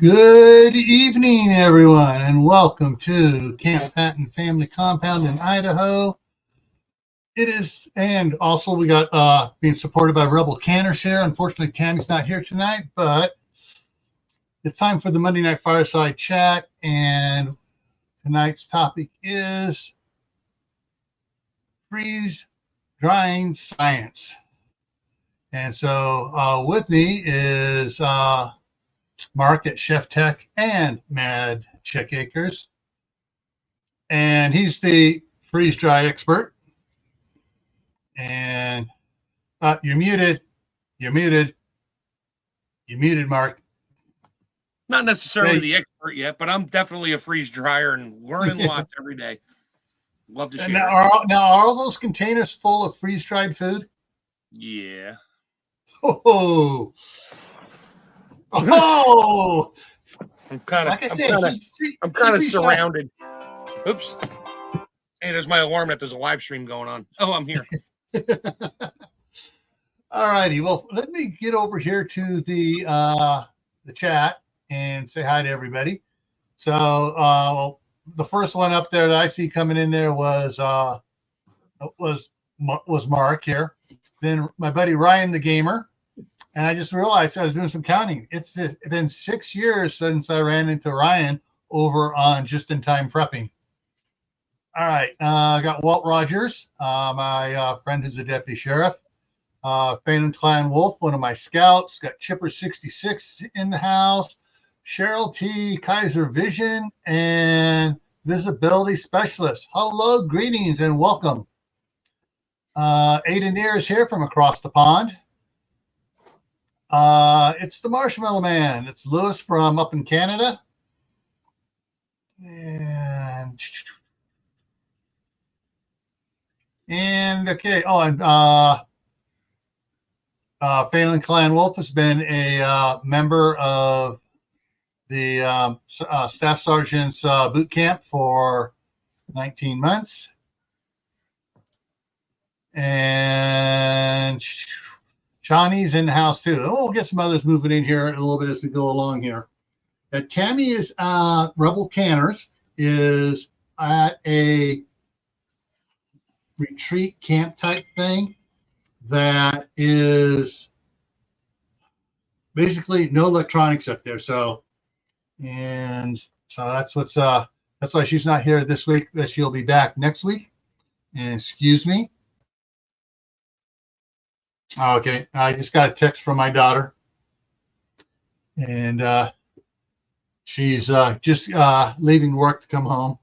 Good evening, everyone, and welcome to Camppatton Family Compound in Idaho. It is, and also we got being supported by Rebel Canners here. Unfortunately, Tammy's not here tonight, but it's time for the Monday Night Fireside chat, and tonight's topic is freeze drying science. And so with me is Mark at Chef Tech and Mad Chick Acres. And he's the freeze dry expert. And you're muted. You're muted. You're muted, Mark. Not necessarily the expert yet, but I'm definitely a freeze dryer and learning lots every day. Love to share. Now, are all those containers full of freeze dried food? Yeah. Oh. I'm kind of, like I said, I'm kind of surrounded. Oops. Hey, there's my alarm that there's a live stream going on. Oh, I'm here. All righty. Well, let me get over here to the chat and say hi to everybody. So the first one up there that I see coming in there was Mark here. Then my buddy Ryan the Gamer. And I just realized I was doing some counting. It's been 6 years since I ran into Ryan over on Just in Time Prepping. All right. I got Walt Rogers, my friend who's a deputy sheriff. Phelan Clan Wolf, one of my scouts. Got Chipper 66 in the house. Cheryl T. Kaiser Vision and Visibility Specialist. Hello, greetings, and welcome. Aiden Neer is here from across the pond. It's the Marshmallow Man. It's Lewis from up in Canada. And okay. Oh, and Phelan Clan Wolf has been a member of the Staff Sergeant's boot camp for 19 months. And Johnny's in the house too. Oh, we'll get some others moving in here a little bit as we go along here. Tammy is Rebel Canners is at a retreat camp type thing that is basically no electronics up there. So that's why she's not here this week, but she'll be back next week. And excuse me. Okay, I just got a text from my daughter, and she's just leaving work to come home.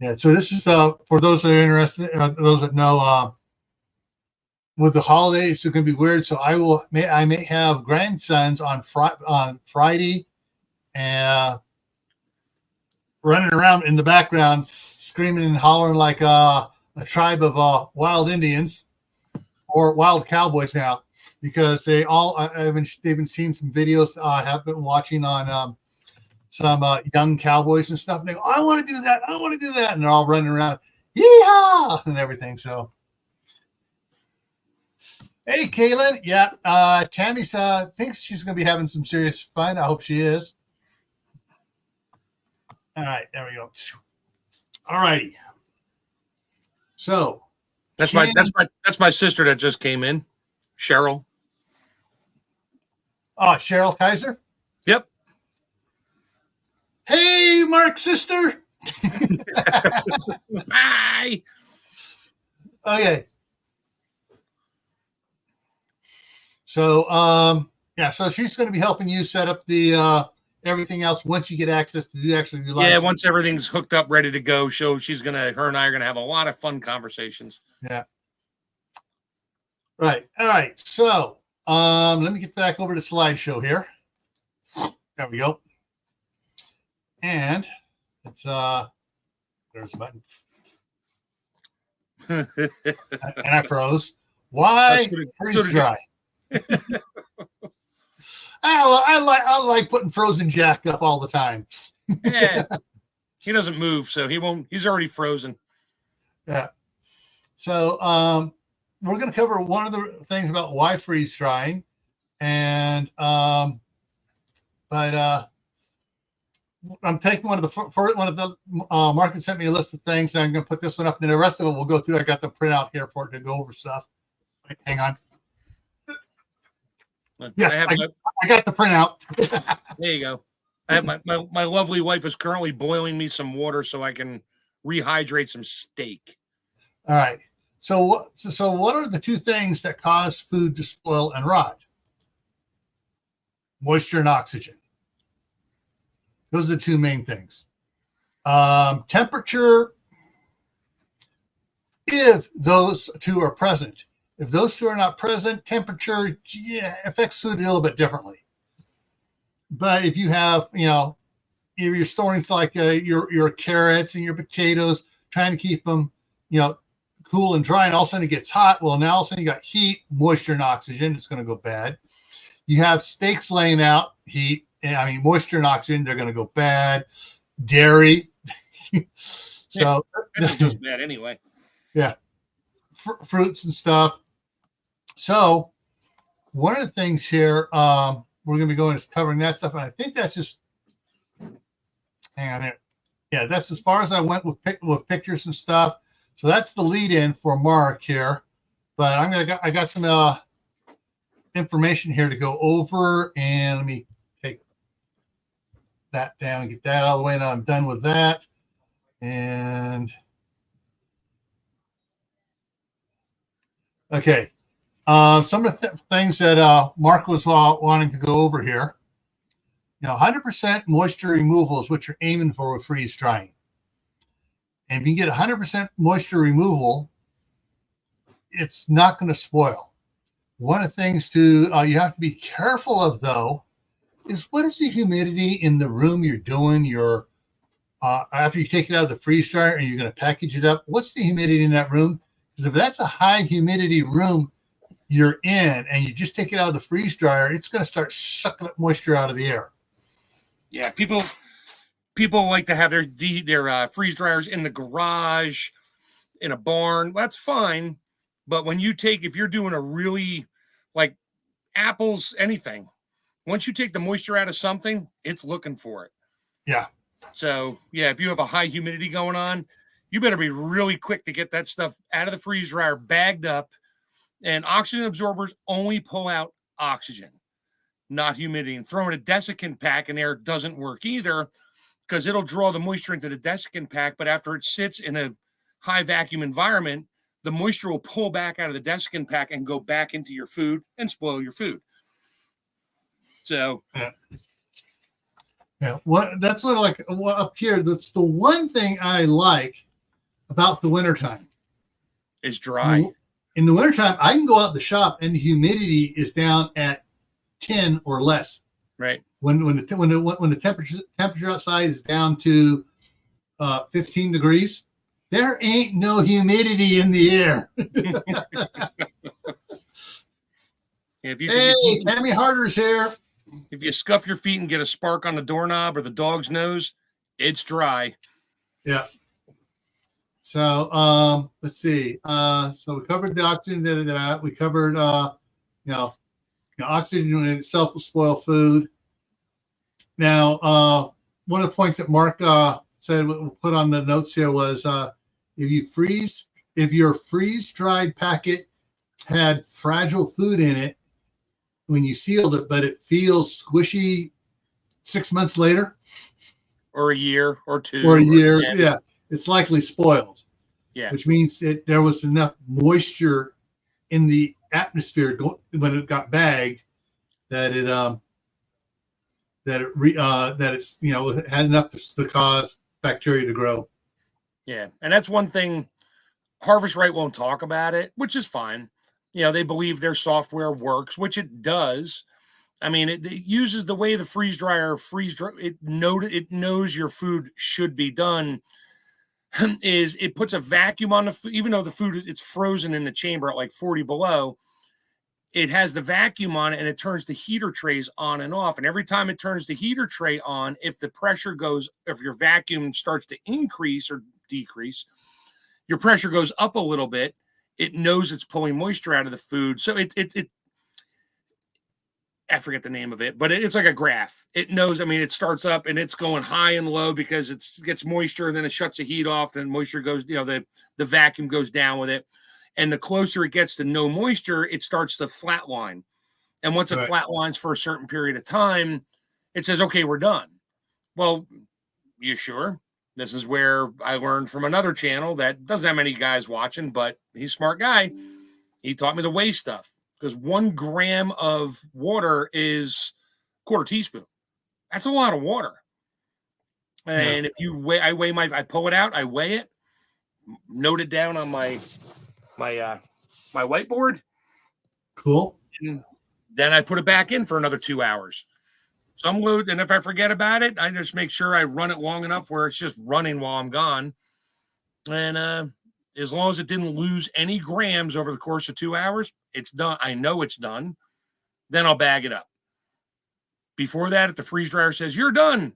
Yeah, so this is for those that are interested, those that know. With the holidays, it's going to be weird. So I may have grandsons on Friday, and running around in the background, screaming and hollering like a tribe of wild Indians. Or wild cowboys now, because they've been seeing some videos I have been watching on some young cowboys and stuff. And they go, I want to do that. I want to do that. And they're all running around, yeehaw, and everything. So, hey, Kaylin. Yeah, Tammy thinks she's going to be having some serious fun. I hope she is. All right, there we go. All righty. So. That's my sister that just came in, Cheryl. Oh, Cheryl Kaiser? Yep. Hey, Mark's sister. Hi. Okay. So so she's going to be helping you set up the everything else once you get access to do live. Yeah, once everything's hooked up, ready to go. So her and I are gonna have a lot of fun conversations. Yeah. Right. All right. So let me get back over to slideshow here. There we go. And it's there's a button. And I froze. Why freeze dry? I like putting Frozen Jack up all the time. Yeah. He doesn't move, so he's already frozen. Yeah. So we're going to cover one of the things about why freeze drying, and but I'm taking one of the Mark sent me a list of things, and I'm going to put this one up, and then the rest of it we'll go through. I got the printout here for it to go over stuff. Wait, hang on. Yeah, I got the printout. There you go. I have my lovely wife is currently boiling me some water so I can rehydrate some steak. All right. So what are the two things that cause food to spoil and rot? Moisture and oxygen. Those are the two main things. Temperature, if those two are present. If those two are not present, temperature affects food a little bit differently. But if you have, if you're storing like your carrots and your potatoes, trying to keep them, cool and dry, and all of a sudden it gets hot. Well, now all of a sudden you got heat, moisture, and oxygen. It's going to go bad. You have steaks laying out, moisture and oxygen. They're going to go bad. Dairy. So that's just bad anyway. Yeah, fruits and stuff. So one of the things here, we're going to be going is covering that stuff, and I think that's just. Hang on here. Yeah, that's as far as I went with pictures and stuff. So that's the lead-in for Mark here, but I got some information here to go over, and let me take that down and get that out of the way. Now I'm done with that, and okay, some of the things that Mark was wanting to go over here. 100% moisture removal is what you're aiming for with freeze drying. And if you get 100% moisture removal, it's not going to spoil. One of the things you have to be careful of, though, is what is the humidity in the room you're doing your after you take it out of the freeze dryer and you're going to package it up. What's the humidity in that room? Because if that's a high humidity room you're in and you just take it out of the freeze dryer, it's going to start sucking up moisture out of the air. Yeah, people like to have their freeze dryers in the garage, in a barn. Well, that's fine, but if you're doing a really like apples, anything, once you take the moisture out of something, it's looking for it. Yeah. So yeah, if you have a high humidity going on, you better be really quick to get that stuff out of the freeze dryer, bagged up. And oxygen absorbers only pull out oxygen, not humidity. And throwing a desiccant pack in there doesn't work either, because it'll draw the moisture into the desiccant pack, but after it sits in a high vacuum environment, the moisture will pull back out of the desiccant pack and go back into your food and spoil your food. So yeah, that's what up here. That's the one thing I like about the wintertime. It's dry. In the wintertime, I can go out in the shop and the humidity is down at 10 or less. Right. When the temperature outside is down to 15 degrees, there ain't no humidity in the air. Hey, Tammy Harder's here. If you scuff your feet and get a spark on the doorknob or the dog's nose, it's dry. Yeah. So let's see. So we covered the oxygen. We covered oxygen in itself will spoil food. Now, one of the points that Mark said we'll put on the notes here was if your freeze-dried packet had fragile food in it when you sealed it, but it feels squishy 6 months later, or a year or two, or a year, yeah, it's likely spoiled. Yeah, which means there was enough moisture in the atmosphere when it got bagged that it's had enough to cause bacteria to grow. Yeah, and that's one thing. Harvest Right won't talk about it, which is fine. They believe their software works, which it does. I mean, it uses the way the freeze dryer it knows your food should be done. Is it puts a vacuum on the food, even though the food it's frozen in the chamber at like 40 below. It has the vacuum on it and it turns the heater trays on and off. And every time it turns the heater tray on, if your vacuum starts to increase or decrease, your pressure goes up a little bit, it knows it's pulling moisture out of the food. So it I forget the name of it, but it's like a graph. It knows, I mean, it starts up and it's going high and low because it gets moisture, and then it shuts the heat off, and moisture goes, the vacuum goes down with it. And the closer it gets to no moisture, it starts to flatline. And once it flatlines for a certain period of time, it says, okay, we're done. Well, you sure? This is where I learned from another channel that doesn't have many guys watching, but he's a smart guy. He taught me to weigh stuff, because 1 gram of water is a quarter teaspoon. That's a lot of water. And if you weigh, I pull it out, I weigh it, note it down on my whiteboard. Cool. And then I put it back in for another 2 hours. Some load, and if I forget about it, I just make sure I run it long enough where it's just running while I'm gone. And as long as it didn't lose any grams over the course of 2 hours, it's done. I know it's done. Then I'll bag it up. Before that, if the freeze dryer says you're done,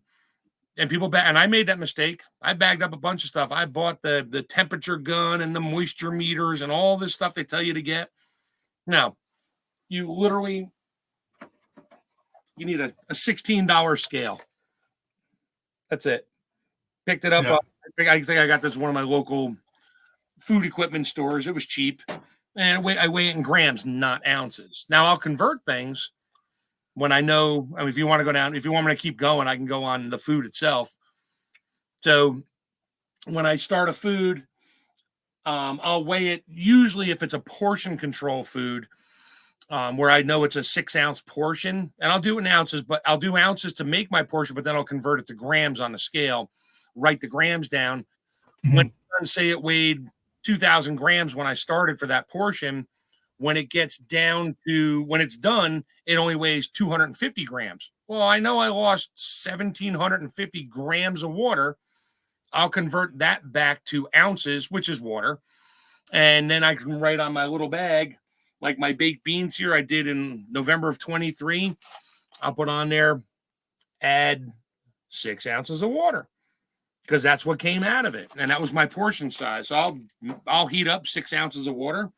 and people and I made that mistake. I bagged up a bunch of stuff. I bought the temperature gun and the moisture meters and all this stuff they tell you to get. No, you literally, you need a $16 scale. That's it. Picked it up. Yeah. I think I got this at one of my local food equipment stores. It was cheap. And I weigh it in grams, not ounces. Now I'll convert things when I know, I mean, if you want to go down, if you want me to keep going, I can go on the food itself. So when I start a food, I'll weigh it. Usually if it's a portion control food, where I know it's a 6-ounce portion, and I'll do it in ounces, but I'll do ounces to make my portion, but then I'll convert it to grams on the scale, write the grams down. Mm-hmm. When say it weighed 2,000 grams when I started for that portion, when it gets down to, when it's done, it only weighs 250 grams. Well, I know I lost 1,750 grams of water. I'll convert that back to ounces, which is water. And then I can write on my little bag, like my baked beans here I did in November of 23. I'll put on there, add 6 ounces of water, because that's what came out of it. And that was my portion size. So I'll heat up 6 ounces of water,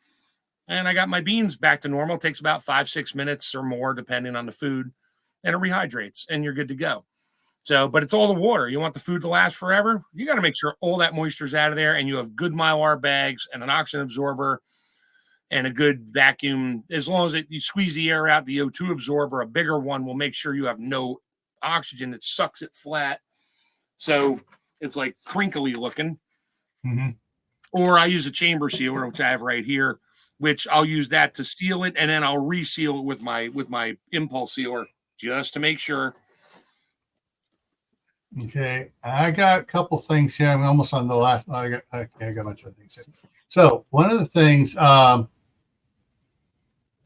and I got my beans back to normal. It takes about 5-6 minutes or more, depending on the food, and it rehydrates, and you're good to go. So, but it's all the water. You want the food to last forever. You got to make sure all that moisture's out of there, and you have good Mylar bags and an oxygen absorber and a good vacuum. As long as you squeeze the air out, the O2 absorber, a bigger one, will make sure you have no oxygen. It sucks it flat. So it's like crinkly looking. Mm-hmm. Or I use a chamber sealer, which I have right here, which I'll use that to seal it, and then I'll reseal it with my impulse sealer just to make sure. Okay, I got a couple things here. I'm almost on the last. I got a bunch of things here. So one of the things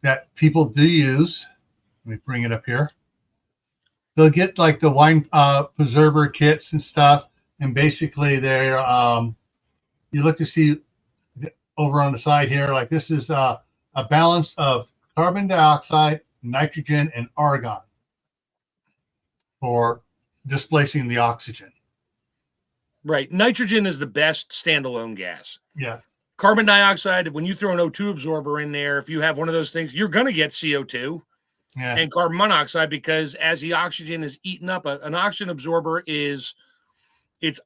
that people do use, let me bring it up here. They'll get like the wine preserver kits and stuff, and basically they're you look to see over on the side here, like this is a balance of carbon dioxide, nitrogen, and argon for displacing the oxygen. Right. Nitrogen is the best standalone gas. Yeah. Carbon dioxide, when you throw an O2 absorber in there, if you have one of those things, you're going to get CO2 and carbon monoxide, because as the oxygen is eaten up, an oxygen absorber it's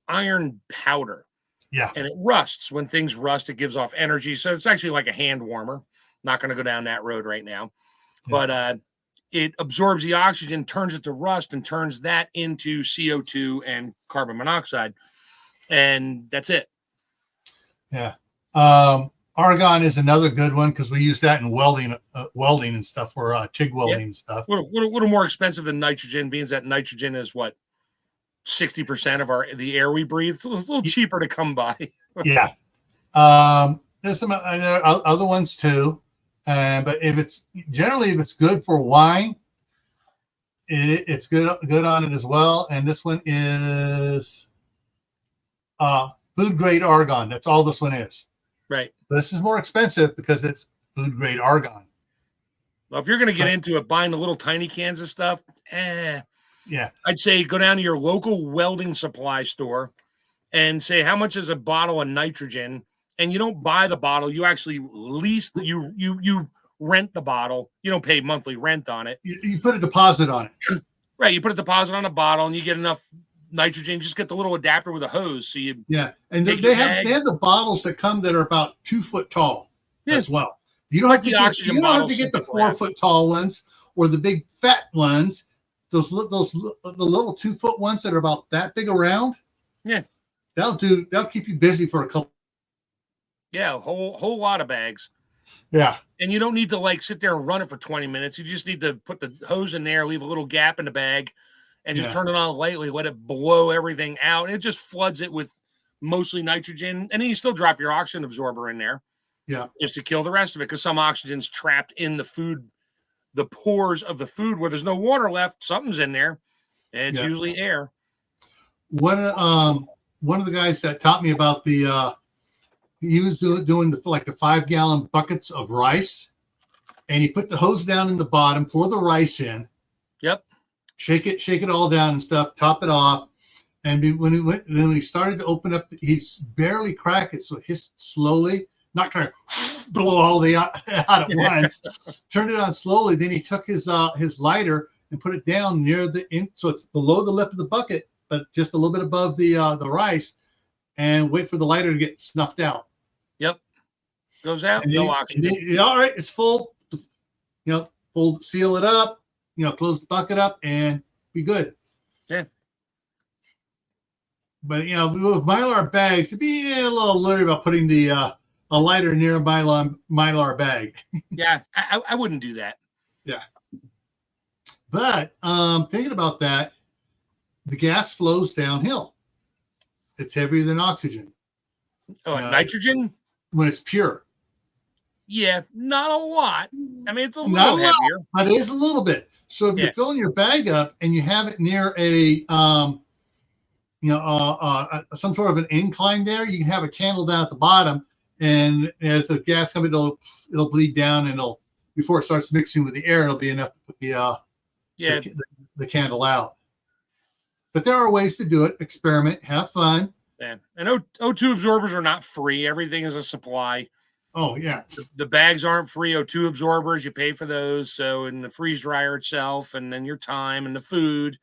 iron powder. Yeah. And it rusts. When things rust, it gives off energy. So it's actually like a hand warmer. Not going to go down that road right now. Yeah. But it absorbs the oxygen, turns it to rust, and turns that into CO2 and carbon monoxide. And that's it. Yeah. Argon is another good one, because we use that in welding and stuff, for TIG welding and stuff. A little more expensive than nitrogen, being that nitrogen is what, 60% of the air we breathe. So it's a little cheaper to come by. Yeah. There's some other ones too. But if it's good for wine, it's good on it as well. And this one is food grade argon. That's all this one is. Right. This is more expensive because it's food grade argon. Well, if you're going to get into it, buying the little tiny cans of stuff, yeah, I'd say go down to your local welding supply store and say, how much is a bottle of nitrogen? And you don't buy the bottle. You actually lease you rent the bottle. You don't pay monthly rent on it. You put a deposit on it. Right. You put a deposit on a bottle and you get enough nitrogen. Just get the little adapter with a hose. So you and they have the bottles that come that are about 2 foot tall as well. You don't have to get the 4 foot tall ones or the big fat ones. The little 2 foot ones that are about that big around. Yeah. They'll keep you busy for a couple. Yeah, a whole lot of bags. Yeah. And you don't need to like sit there and run it for 20 minutes. You just need to put the hose in there, leave a little gap in the bag, and just turn it on lightly, let it blow everything out. And it just floods it with mostly nitrogen. And then you still drop your oxygen absorber in there. Yeah. Just to kill the rest of it, because some oxygen's trapped in the food, the pores of the food where there's no water left. Something's in there. And it's usually air. One of the guys that taught me about he was doing the 5 gallon buckets of rice, and he put the hose down in the bottom, pour the rice in. Yep. Shake it all down and stuff, top it off. And when he started to open up, he's barely crack it. So his slowly, not trying to blow all the out at once, turned it on slowly. Then he took his lighter and put it down near so it's below the lip of the bucket, but just a little bit above the rice, and wait for the lighter to get snuffed out. Yep. Goes out, no oxygen. All right, it's full. Full, seal it up, close the bucket up and be good. Yeah. But, with Mylar bags, it'd be a little leery about putting a lighter near a Mylar bag. Yeah, I wouldn't do that. Yeah. But thinking about that, the gas flows downhill. It's heavier than oxygen. Oh, nitrogen? When it's pure. Yeah, not a lot. I mean, it's a little heavier. But it is a little bit. So if you're filling your bag up and you have it near some sort of an incline there, you can have a candle down at the bottom, and as the gas comes, it'll bleed down, and before it starts mixing with the air, it'll be enough to put the candle out. But there are ways to do it. Experiment, have fun. Yeah, and O2 absorbers are not free. Everything is a supply. Oh yeah, the bags aren't free. O2 absorbers, you pay for those. So, in the freeze dryer itself, and then your time and the food.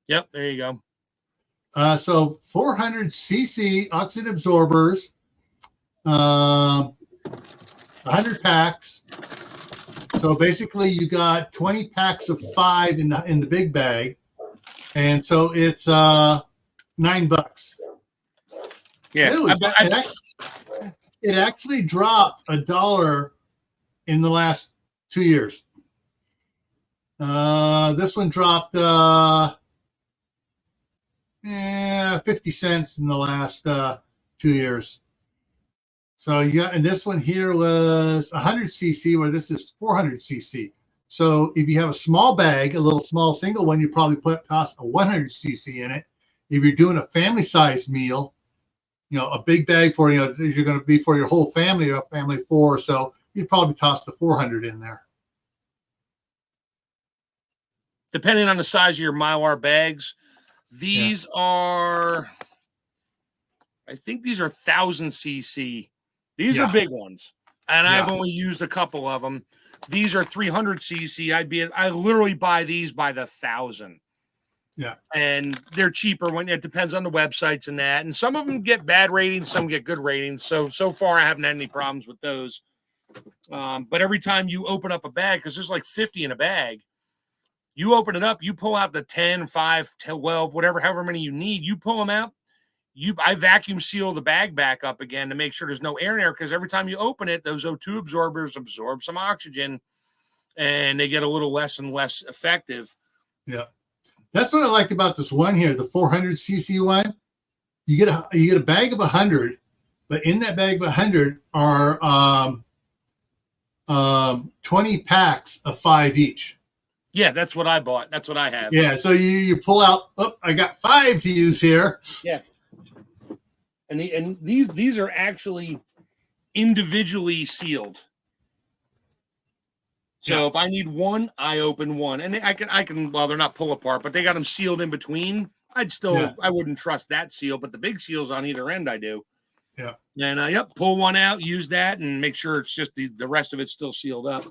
Yep, there you go. So 400 cc oxygen absorbers, 100 packs. So basically, you got 20 packs of 5 in the big bag, and so it's $9. Yeah, it actually dropped $1 in the last 2 years. This one dropped 50 cents in the last 2 years. So and this one here was 100 cc, where this is 400 cc. So if you have a small bag, a little small single one, you probably toss a 100 cc in it. If you're doing a family size meal, a big bag for you're going to be for your whole family, or a family of 4 or so, you'd probably toss the 400 in there. Depending on the size of your Mylar bags, these are, I think these are 1,000 cc. These are big ones, and I've only used a couple of them. These are 300 cc. I literally buy these by the 1,000. Yeah. And they're cheaper when it depends on the websites and that. And some of them get bad ratings, some get good ratings. So far I haven't had any problems with those. But every time you open up a bag, because there's like 50 in a bag, you open it up, you pull out the 10, 5, 12, however many you need, you pull them out. I vacuum seal the bag back up again to make sure there's no air in there, because every time you open it, those O2 absorbers absorb some oxygen and they get a little less and less effective. Yeah. That's what I liked about this one here, the 400 cc one. You get a bag of 100, but in that bag of 100 are 20 packs of 5 each. Yeah, that's what I bought. That's what I have. Yeah, so you pull out, I got 5 to use here. Yeah. And these are actually individually sealed. So if I need one, I open one, and I can. Well, they're not pull apart, but they got them sealed in between. I wouldn't trust that seal, but the big seals on either end, I do. Yeah. And pull one out, use that, and make sure it's just the rest of it's still sealed up.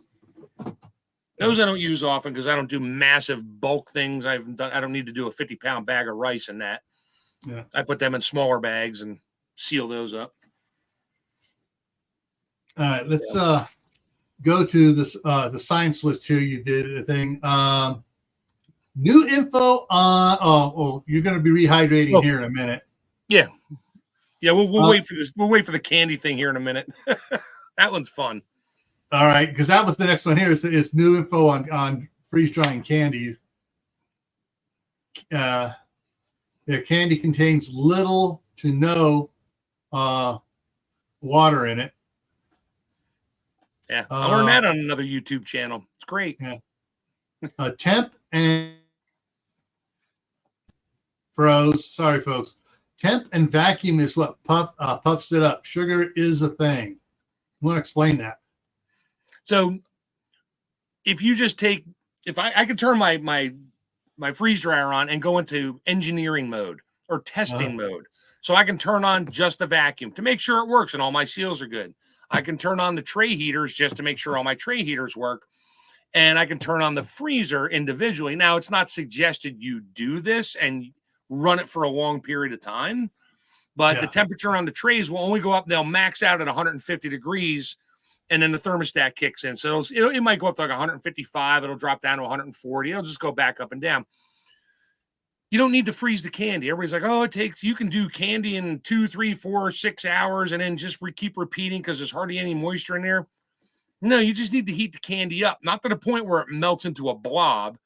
Those I don't use often because I don't do massive bulk things. I don't need to do a 50-pound bag of rice in that. Yeah. I put them in smaller bags and seal those up. All right, let's go to this the science list here. You did a thing. New info on you're going to be rehydrating here in a minute. Yeah. We'll wait for this. We'll wait for the candy thing here in a minute. That one's fun. All right, because that was the next one here. Is new info on freeze drying candies. Their candy contains little to no water in it. Yeah, I learned that on another YouTube channel. It's great. Yeah. Temp and froze. Sorry, folks. Temp and vacuum is what puffs it up. Sugar is a thing. You want to explain that? So, if you just take, if I could turn my freeze dryer on and go into engineering mode or testing mode, so I can turn on just the vacuum to make sure it works and all my seals are good. I can turn on the tray heaters just to make sure all my tray heaters work. And I can turn on the freezer individually. Now, it's not suggested you do this and run it for a long period of time, but the temperature on the trays will only go up. They'll max out at 150 degrees, and then the thermostat kicks in. So it might go up to like 155. It'll drop down to 140. It'll just go back up and down. You don't need to freeze the candy. Everybody's like, you can do candy in 2, 3, 4, 6 hours and then just keep repeating because there's hardly any moisture in there. No, you just need to heat the candy up, not to the point where it melts into a blob.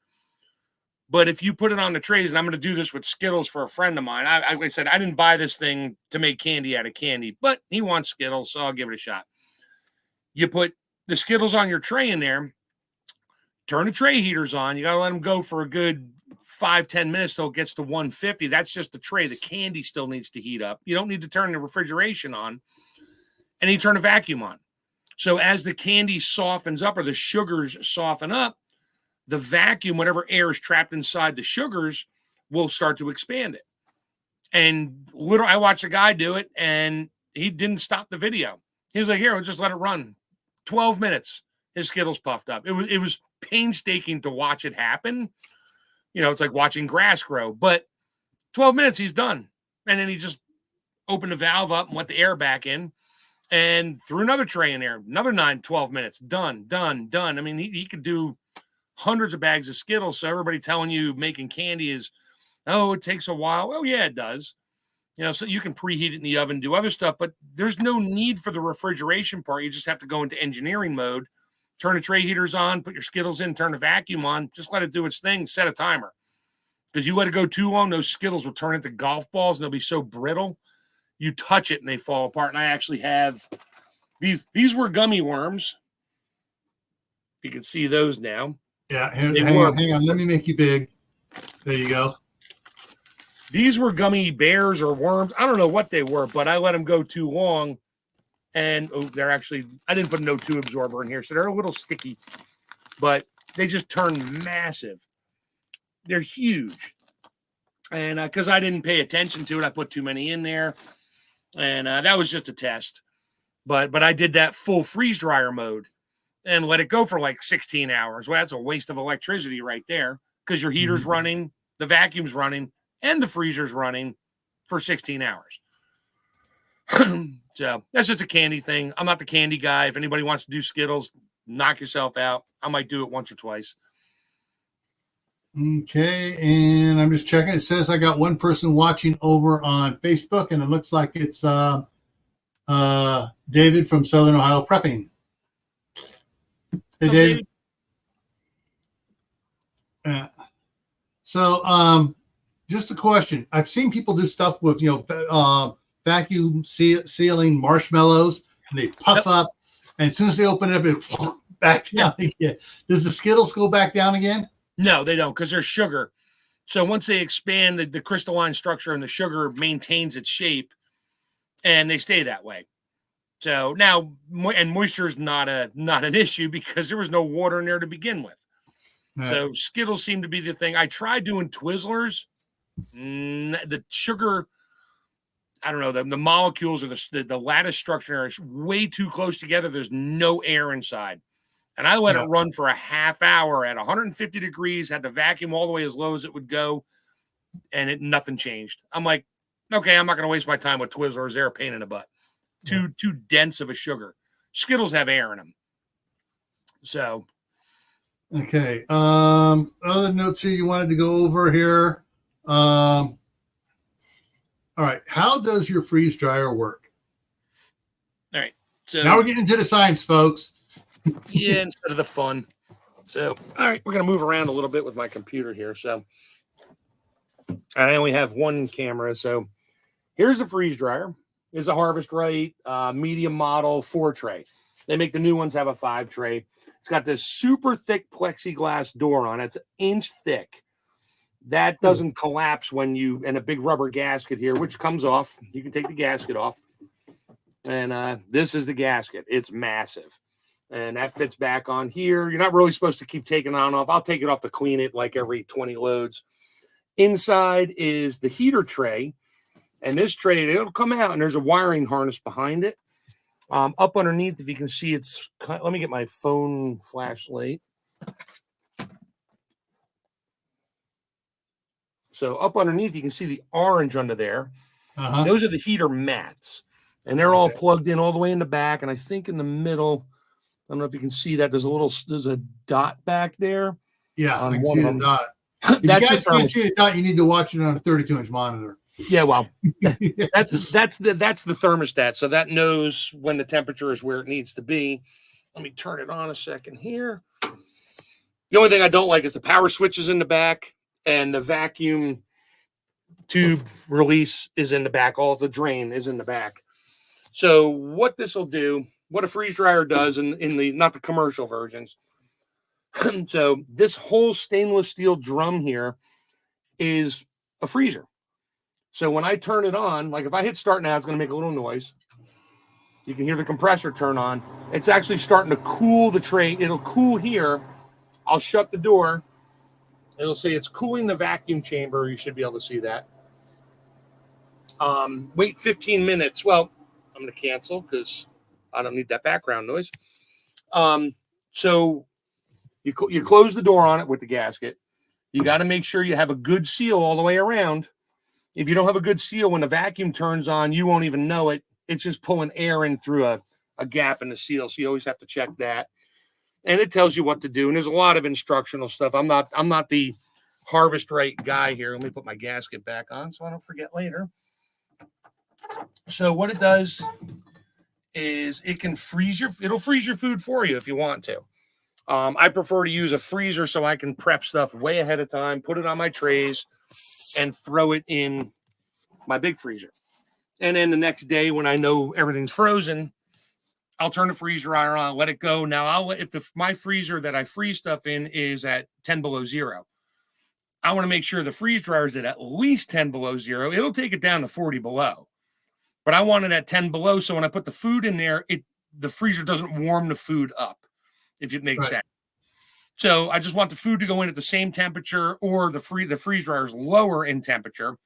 But if you put it on the trays, and I'm going to do this with Skittles for a friend of mine. I said, I didn't buy this thing to make candy out of candy, but he wants Skittles, so I'll give it a shot. You put the Skittles on your tray in there, turn the tray heaters on. You got to let them go for a good 5-10 minutes till it gets to 150. That's just the tray. The candy still needs to heat up. You don't need to turn the refrigeration on. And you turn the vacuum on. So as the candy softens up or the sugars soften up, the vacuum, whatever air is trapped inside the sugars, will start to expand it. And literally, I watched a guy do it, and he didn't stop the video. He was like, here, we'll just let it run. 12 minutes, his Skittles puffed up. It was painstaking to watch it happen. You know, it's like watching grass grow. But 12 minutes, he's done. And then he just opened the valve up and let the air back in and threw another tray in there. Another 9-12 minutes. Done. I mean, he could do hundreds of bags of Skittles. So everybody telling you making candy is, it takes a while. Well, yeah, it does. You know, so you can preheat it in the oven, do other stuff, but there's no need for the refrigeration part. You just have to go into engineering mode, turn the tray heaters on, put your Skittles in, turn the vacuum on, just let it do its thing, set a timer. Because you let it go too long, those Skittles will turn into golf balls and they'll be so brittle. You touch it and they fall apart. And I actually have these were gummy worms. You can see those now. Yeah, hang on. Let me make you big. There you go. These were gummy bears or worms. I don't know what they were, but I let them go too long. And they're actually, I didn't put an O2 absorber in here, so they're a little sticky. But they just turn massive. They're huge. And because I didn't pay attention to it, I put too many in there. And that was just a test. But I did that full freeze dryer mode and let it go for like 16 hours. Well, that's a waste of electricity right there because your heater's running, the vacuum's running, and the freezer's running for 16 hours. So that's just a candy thing. I'm not the candy guy. If anybody wants to do Skittles, knock yourself out. I might do it once or twice. Okay, and I'm just checking. It says I got one person watching over on Facebook, and it looks like it's David from Southern Ohio Prepping. Hey, David. So, just a question. I've seen people do stuff with, vacuum sealing marshmallows, and they puff up, and as soon as they open it up, it back down again. Does the Skittles go back down again? No, they don't, because they're sugar. So once they expand, the crystalline structure and the sugar maintains its shape, and they stay that way. So now, and moisture is not an issue because there was no water in there to begin with. So Skittles seem to be the thing. I tried doing Twizzlers. The sugar, I don't know, the molecules or the lattice structure are way too close together. There's no air inside. And I let it run for a half hour at 150 degrees, had the vacuum all the way as low as it would go, and nothing changed. I'm like, okay, I'm not going to waste my time with Twizzlers. They're a pain in the butt. Too dense of a sugar. Skittles have air in them. So. Okay. Other notes here you wanted to go over here. All right. How does your freeze dryer work? All right. So now we're getting into the science, folks. Yeah, instead of the fun. So, all right, we're going to move around a little bit with my computer here. So, I only have one camera. So, here's the freeze dryer. It's a Harvest Right medium model 4 tray. They make the new ones have a 5 tray. It's got this super thick plexiglass door on it. It's an inch thick. That doesn't collapse when you, and a big rubber gasket here, which comes off. You can take the gasket off. And this is the gasket. It's massive. And that fits back on here. You're not really supposed to keep taking it on and off. I'll take it off to clean it like every 20 loads. Inside is the heater tray. And this tray, it'll come out, and there's a wiring harness behind it. Up underneath, if you can see, it's, let me get my phone flashlight. So up underneath, you can see the orange under there. Those are the heater mats. And they're all plugged in all the way in the back. And I think in the middle, I don't know if you can see that, there's a dot back there. Yeah, I can see the dot. If you guys can't see the dot, you need to watch it on a 32-inch monitor. Yeah, well, that's the thermostat. So that knows when the temperature is where it needs to be. Let me turn it on a second here. The only thing I don't like is the power switch is in the back and the vacuum tube release is in the back. All the drain is in the back. So what this will do, what a freeze dryer does in the, not the commercial versions. So this whole stainless steel drum here is a freezer. So when I turn it on, like if I hit start now, it's going to make a little noise. You can hear the compressor turn on. It's actually starting to cool the tray. It'll cool here. I'll shut the door. It'll say it's cooling the vacuum chamber. You should be able to see that. Wait 15 minutes. Well, I'm going to cancel because I don't need that background noise. So you close the door on it with the gasket. You got to make sure you have a good seal all the way around. If you don't have a good seal, when the vacuum turns on, you won't even know it. It's just pulling air in through a gap in the seal. So you always have to check that. And it tells you what to do. And there's a lot of instructional stuff. I'm not the Harvest Right guy here. Let me put my gasket back on so I don't forget later. So what it does is it'll freeze your food for you if you want to. I prefer to use a freezer so I can prep stuff way ahead of time, put it on my trays, and throw it in my big freezer. And then the next day when I know everything's frozen, I'll turn the freeze dryer on, let it go. Now, if my freezer that I freeze stuff in is at 10 below zero, I want to make sure the freeze dryer is at least 10 below zero. It'll take it down to 40 below. But I want it at 10 below, so when I put the food in there, the freezer doesn't warm the food up, if it makes sense. So I just want the food to go in at the same temperature, or the freeze dryer is lower in temperature.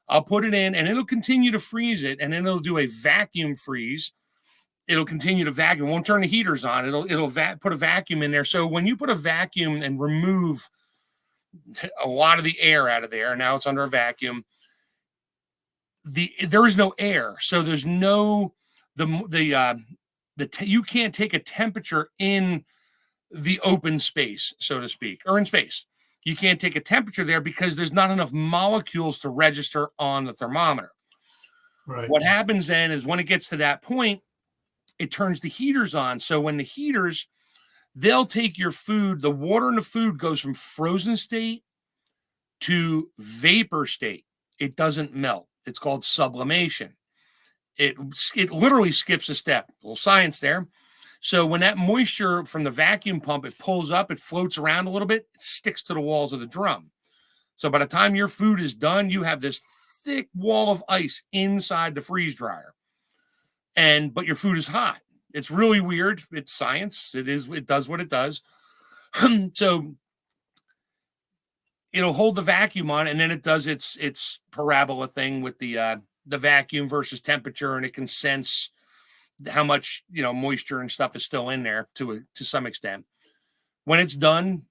I'll put it in, and it'll continue to freeze it, and then it'll do a vacuum freeze. It'll continue to vacuum. It won't turn the heaters on. It'll put a vacuum in there. So when you put a vacuum and remove a lot of the air out of there, now it's under a vacuum. There is no air, so there's no you can't take a temperature in the open space, so to speak, or in space. You can't take a temperature there because there's not enough molecules to register on the thermometer. Right. What happens then is when it gets to that point, it turns the heaters on. So when the heaters, they'll take your food, the water in the food goes from frozen state to vapor state. It doesn't melt. It's called sublimation. It literally skips a step. A little science there. So when that moisture from the vacuum pump, it pulls up, it floats around a little bit, it sticks to the walls of the drum. So by the time your food is done, you have this thick wall of ice inside the freeze dryer. But your food is hot. It's really weird. It's science. It does what it does. So it'll hold the vacuum on, and then it does its parabola thing with the vacuum versus temperature, and it can sense how much moisture and stuff is still in there to some extent. When it's done,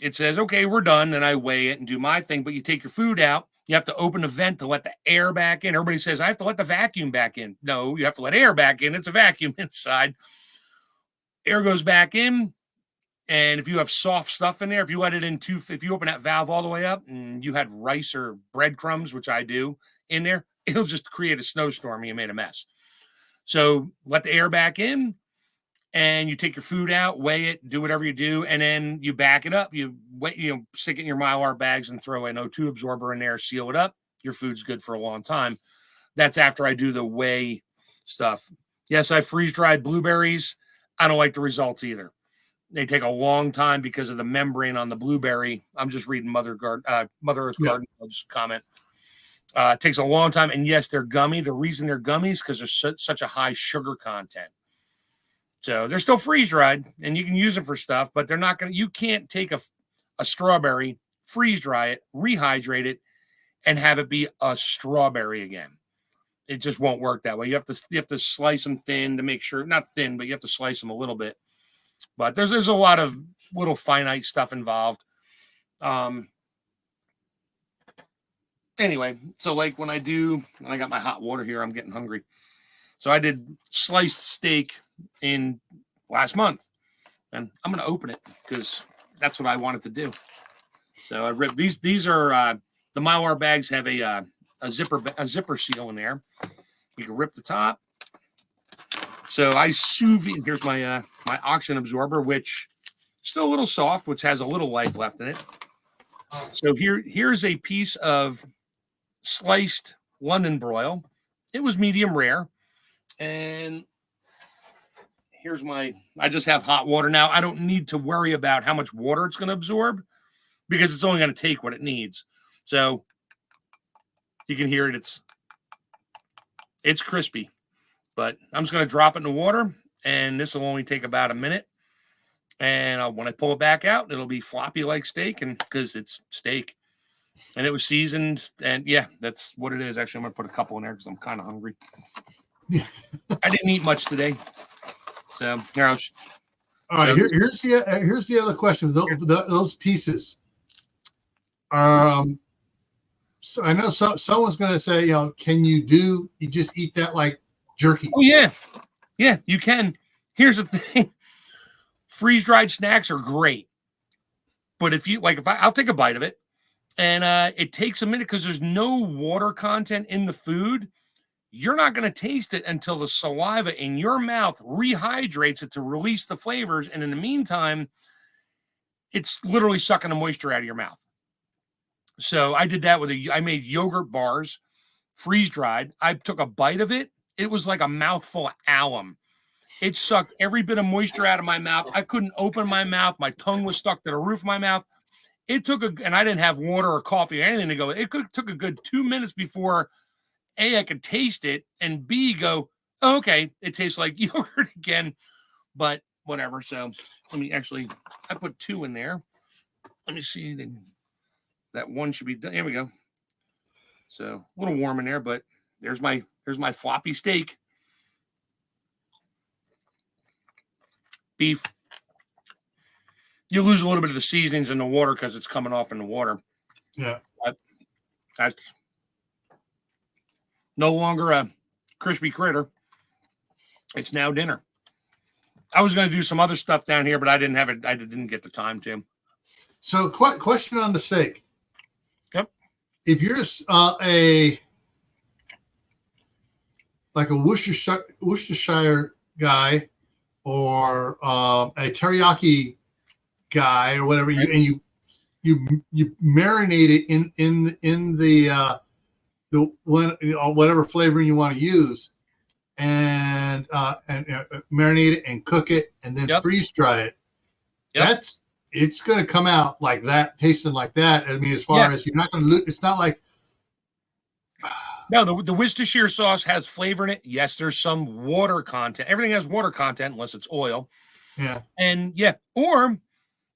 it says, okay, we're done. Then I weigh it and do my thing. But you take your food out. You have to open the vent to let the air back in. Everybody says, I have to let the vacuum back in. No, you have to let air back in. It's a vacuum inside. Air goes back in. And if you have soft stuff in there, if you let it in if you open that valve all the way up and you had rice or breadcrumbs, which I do, in there, it'll just create a snowstorm and you made a mess. So let the air back in and you take your food out, weigh it, do whatever you do, and then you back it up. You stick it in your Mylar bags and throw an O2 absorber in there, seal it up. Your food's good for a long time. That's after I do the weigh stuff. Yes, I freeze-dried blueberries. I don't like the results either. They take a long time because of the membrane on the blueberry. I'm just reading Mother Earth Garden Club's comment. It takes a long time. And yes, they're gummy. The reason they're gummy is because there's such a high sugar content. So they're still freeze-dried and you can use them for stuff, but they're not going to, you can't take a strawberry, freeze-dry it, rehydrate it, and have it be a strawberry again. It just won't work that way. You have to slice them thin to make sure, not thin, but you have to slice them a little bit. But there's a lot of little finite stuff involved. Anyway, so like when I got my hot water here, I'm getting hungry. So I did sliced steak in last month, and I'm going to open it because that's what I wanted to do. So I ripped these. These are the Mylar bags have a zipper seal in there. You can rip the top. So I sous vide. Here's my my oxygen absorber, which is still a little soft, which has a little life left in it. So here's a piece of sliced London broil. It was medium rare, and here's I just have hot water now. I don't need to worry about how much water it's going to absorb because it's only going to take what it needs. So you can hear it. It's crispy. But I'm just going to drop it in the water, and this will only take about a minute. And when I pull it back out, it'll be floppy like steak, and because it's steak. And it was seasoned, and yeah, that's what it is. Actually, I'm going to put a couple in there because I'm kind of hungry. I didn't eat much today. So, here All right, here's the other question. Those pieces. So I know someone's going to say, can you just eat that like jerky? Oh, yeah. Yeah, you can. Here's the thing. Freeze-dried snacks are great. But I'll take a bite of it, and it takes a minute because there's no water content in the food. You're not going to taste it until the saliva in your mouth rehydrates it to release the flavors. And in the meantime, it's literally sucking the moisture out of your mouth. So I did that I made yogurt bars, freeze-dried. I took a bite of it. It was like a mouthful of alum. It sucked every bit of moisture out of my mouth. I couldn't open my mouth. My tongue was stuck to the roof of my mouth. And I didn't have water or coffee or anything to go. It took a good 2 minutes before A, I could taste it, and B, go, oh, okay, it tastes like yogurt again, but whatever. So I put 2 in there. Let me see. That one should be done. Here we go. So a little warm in there, but there's my floppy steak. Beef. You lose a little bit of the seasonings in the water because it's coming off in the water. Yeah. But that's no longer a crispy critter. It's now dinner. I was going to do some other stuff down here, but I didn't have it. I didn't get the time to. So, question on the steak. Yep. If you're a Worcestershire guy or a teriyaki guy or whatever, right. you marinate it in the whatever flavoring you want to use, and marinate it and cook it and then freeze dry it. Yep. It's going to come out like that, tasting like that. I mean, as far as you're not going to lose, it's not like. No, the Worcestershire sauce has flavor in it. Yes, there's some water content. Everything has water content unless it's oil. Yeah. And or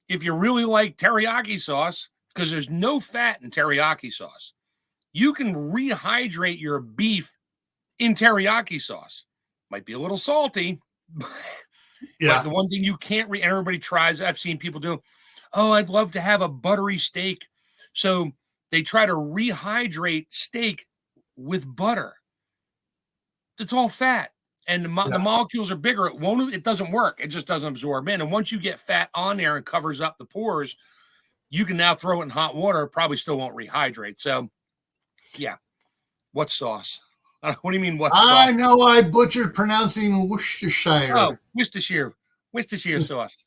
if you really like teriyaki sauce, because there's no fat in teriyaki sauce, you can rehydrate your beef in teriyaki sauce. Might be a little salty, Yeah. But the one thing you can't and everybody tries, I've seen people do, oh, I'd love to have a buttery steak. So they try to rehydrate steak with butter. It's all fat. And the molecules are bigger. It doesn't work. It just doesn't absorb in. And once you get fat on there and covers up the pores, you can now throw it in hot water. It probably still won't rehydrate. So, yeah. What sauce? What do you mean, what sauce? I know I butchered pronouncing Worcestershire. Oh, Worcestershire sauce.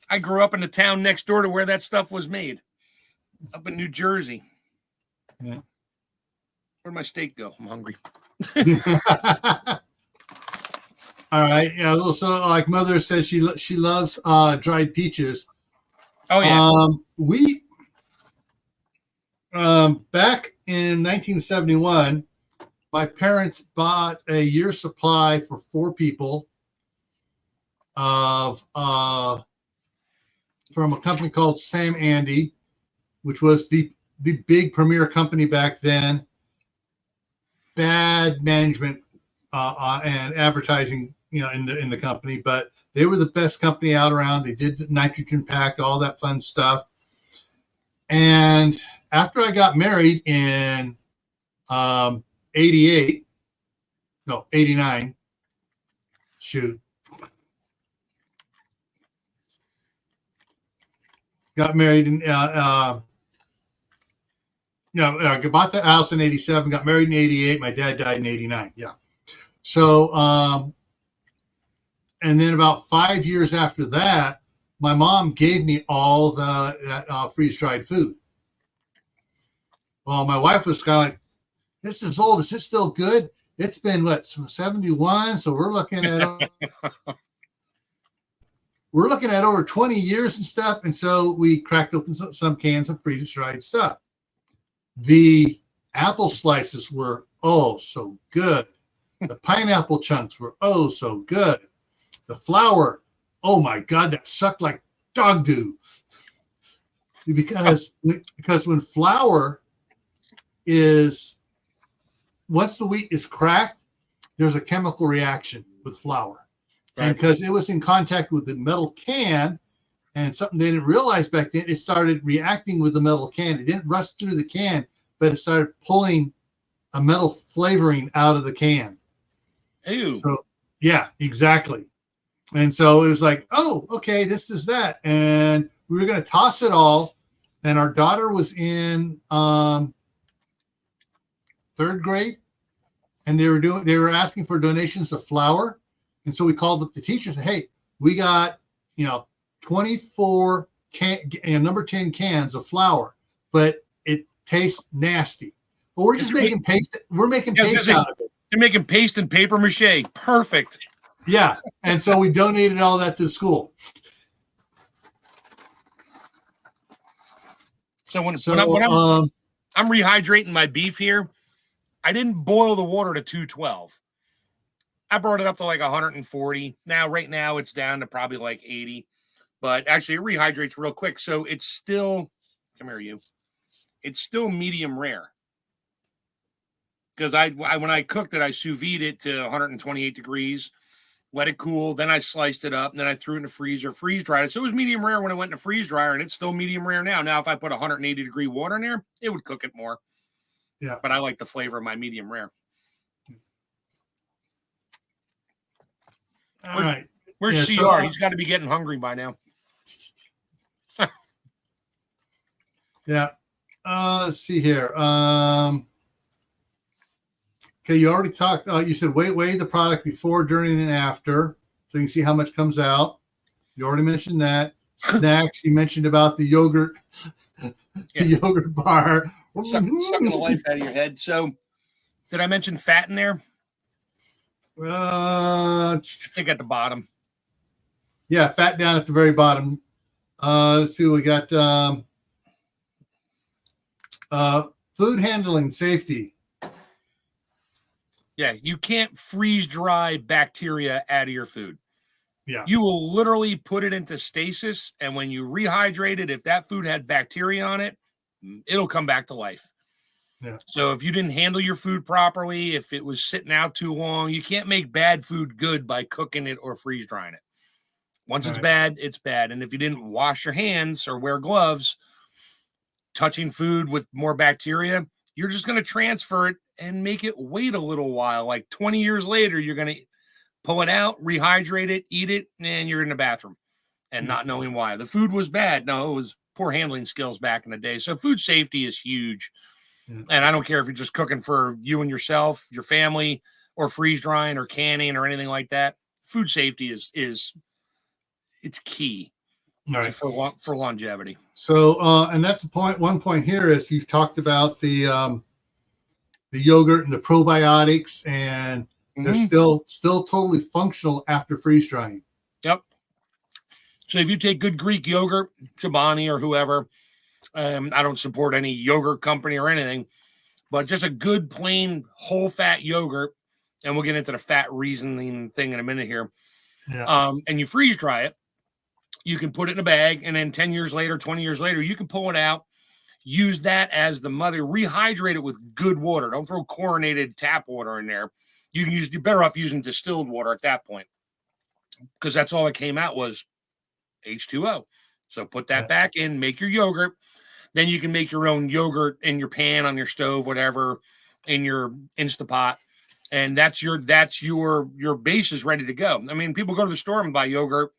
I grew up in the town next door to where that stuff was made, up in New Jersey. Yeah. Where'd my steak go? I'm hungry. All right. Yeah. So, like Mother says, she loves dried peaches. Oh yeah. We back in 1971, my parents bought a year's supply for 4 people of from a company called Sam Andy, which was the big premier company back then. Bad management and advertising, in the company, but they were the best company out around. They did nitrogen packed, all that fun stuff. And after I got married in 89, shoot. Got married in, bought the house in 87, got married in 88. My dad died in 89. Yeah. So, and then about 5 years after that, my mom gave me all that freeze-dried food. Well, my wife was kind of like, this is old. Is it still good? It's been, 71? So we're looking at over 20 years and stuff. And so we cracked open some cans of freeze-dried stuff. The apple slices were, oh, so good. The pineapple chunks were, oh, so good. The flour, oh my God, that sucked like dog do. Because when flour is, once the wheat is cracked, there's a chemical reaction with flour. Right. And because it was in contact with the metal can, and something they didn't realize back then, it started reacting with the metal can. It didn't rust through the can, but it started pulling a metal flavoring out of the can. Ew. So, yeah, exactly. And so it was like, oh, okay, this is that. And we were going to toss it all. And our daughter was in 3rd grade, and they were asking for donations of flour. And so we called up the teachers and said, hey, we got, 24 number 10 cans of flour, but it tastes nasty. But we're just making paste. We're making paste out of it. You're making paste and paper mache. Perfect. Yeah. And so we donated all that to school. So when I'm rehydrating my beef here, I didn't boil the water to 212. I brought it up to like 140. Right now it's down to probably like 80. But actually it rehydrates real quick. So it's still, come here, you. It's still medium rare. Because when I cooked it, I sous vide it to 128 degrees, let it cool. Then I sliced it up, and then I threw it in the freezer, freeze dried it. So it was medium rare when it went in the freeze dryer, and it's still medium rare now. Now, if I put 180 degree water in there, it would cook it more. Yeah. But I like the flavor of my medium rare. All right. Where's CR? He's got to be getting hungry by now. Yeah. Let's see here. Okay, you already talked. You said weigh the product before, during, and after, so you can see how much comes out. You already mentioned that. Snacks. You mentioned about the yogurt, the yogurt bar. Sucking the life out of your head. So, did I mention fat in there? I think at the bottom. Yeah, fat down at the very bottom. Let's see what we got. Food handling safety. Yeah, you can't freeze dry bacteria out of your food. Yeah. You will literally put it into stasis, and when you rehydrate it, if that food had bacteria on it, it'll come back to life. Yeah. So if you didn't handle your food properly, if it was sitting out too long, you can't make bad food good by cooking it or freeze drying it. Once it's bad, it's bad. And if you didn't wash your hands or wear gloves, touching food with more bacteria, you're just going to transfer it and make it wait a little while. Like 20 years later, you're going to pull it out, rehydrate it, eat it, and you're in the bathroom and not knowing why. The food was bad. No, it was poor handling skills back in the day. So food safety is huge. And I don't care if you're just cooking for you and yourself, your family, or freeze drying or canning or anything like that. Food safety is it's key for longevity. So, and that's the point. One point here is you've talked about the yogurt and the probiotics, and they're still totally functional after freeze drying. Yep. So if you take good Greek yogurt, Chobani or whoever, I don't support any yogurt company or anything, but just a good plain whole fat yogurt, and we'll get into the fat reasoning thing in a minute here. Yeah. And you freeze dry it, you can put it in a bag, and then 10 years later, 20 years later, you can pull it out, use that as the mother, rehydrate it with good water. Don't throw chlorinated tap water in there. You're better off using distilled water at that point, because that's all that came out was H2O. So put that back in, make your yogurt. Then you can make your own yogurt in your pan, on your stove, whatever, in your Instapot. And that's your base is ready to go. I mean, people go to the store and buy yogurt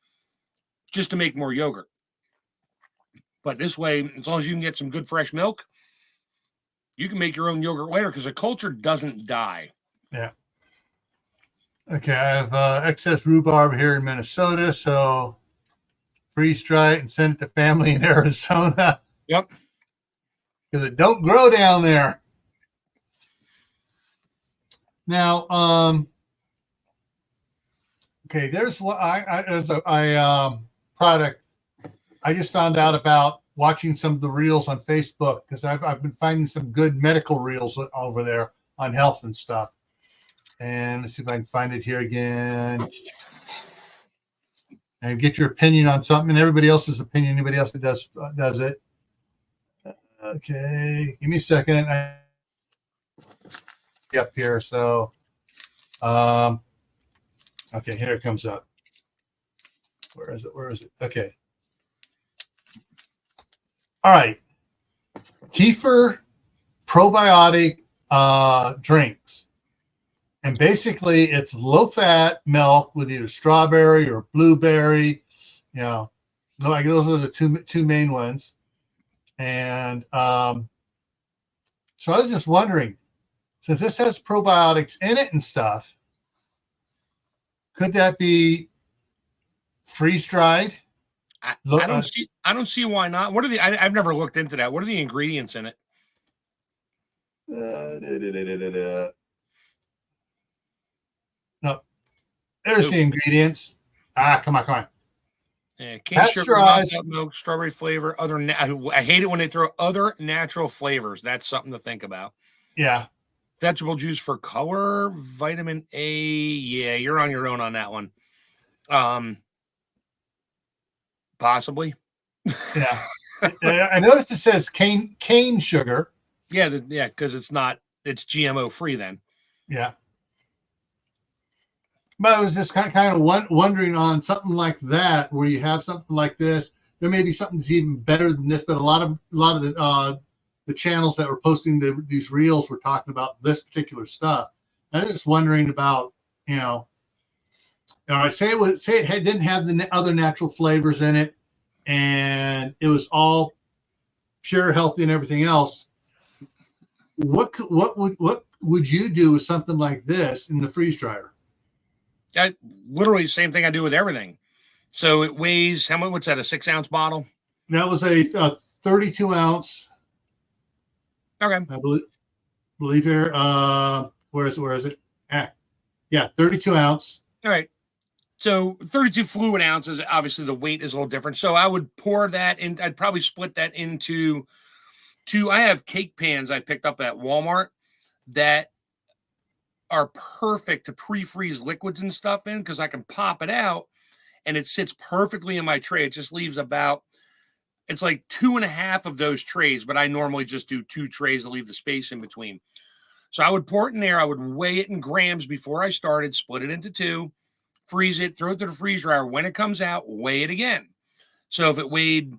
just to make more yogurt. But this way, as long as you can get some good fresh milk, you can make your own yogurt later, because the culture doesn't die. Yeah. Okay, I have excess rhubarb here in Minnesota, so freeze dry it and send it to family in Arizona. Yep. Because it don't grow down there. Now, okay, there's what there's a product I just found out about watching some of the reels on Facebook, because I've been finding some good medical reels over there on health and stuff. And let's see if I can find it here again. And get your opinion on something, and everybody else's opinion, anybody else that does it. Okay, give me a second. Up here, so okay, here it comes up. Where is it? Okay. All right. Kefir probiotic drinks. And basically it's low fat milk with either strawberry or blueberry, like those are the two main ones. And so I was just wondering, since this has probiotics in it and stuff, could that be freeze dried? I don't see why not. What are I've never looked into that. What are the ingredients in it? No, there's the ingredients. Come on. Yeah, cane sugar, milk, strawberry flavor. I hate it when they throw other natural flavors. That's something to think about. Yeah. Vegetable juice for color, vitamin A. Yeah, you're on your own on that one. Possibly. Yeah. I noticed it says cane sugar. Yeah, because it's GMO free then. Yeah. But I was just kind of wondering on something like that, where you have something like this. There may be something that's even better than this, but a lot of the channels that were posting these reels were talking about this particular stuff. I was just wondering about, say it didn't have the other natural flavors in it, and it was all pure, healthy, and everything else. What would you do with something like this in the freeze dryer? Literally the same thing I do with everything. So it weighs how much? What's that? A 6-ounce bottle? That was a 32 ounce. Okay. I believe here. Where is it? Yeah, 32 ounce. All right. So 32 fluid ounces. Obviously, the weight is a little different. So I would pour that in. I'd probably split that into two. I have cake pans I picked up at Walmart that are perfect to pre-freeze liquids and stuff in, because I can pop it out and it sits perfectly in my tray. It just leaves about it's like 2.5 of those trays, but I normally just do 2 trays to leave the space in between. So I would pour it in there. I would weigh it in grams before I started, split it into 2, freeze it, throw it to the freeze dryer. When it comes out, weigh it again. So if it weighed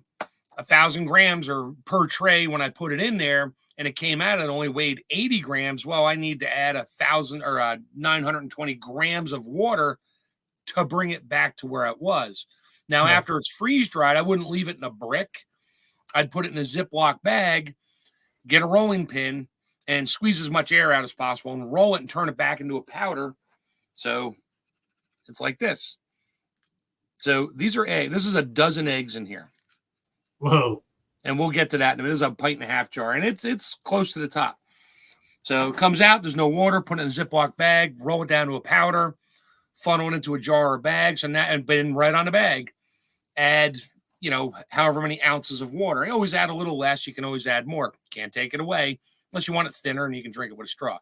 1,000 grams or per tray when I put it in there, and it came out, it only weighed 80 grams. Well, I need to add 1,000 or 920 grams of water to bring it back to where it was. Now, after it's freeze dried, I wouldn't leave it in a brick. I'd put it in a Ziploc bag, get a rolling pin, and squeeze as much air out as possible and roll it and turn it back into a powder. So it's like this. So these are eggs. This is a dozen eggs in here. Whoa. And we'll get to that. It is a 1.5 jar, and it's close to the top. So it comes out. There's no water. Put it in a Ziploc bag. Roll it down to a powder. Funnel it into a jar or bag. So and then right on the bag, add however many ounces of water. I always add a little less. You can always add more. Can't take it away unless you want it thinner, and you can drink it with a straw.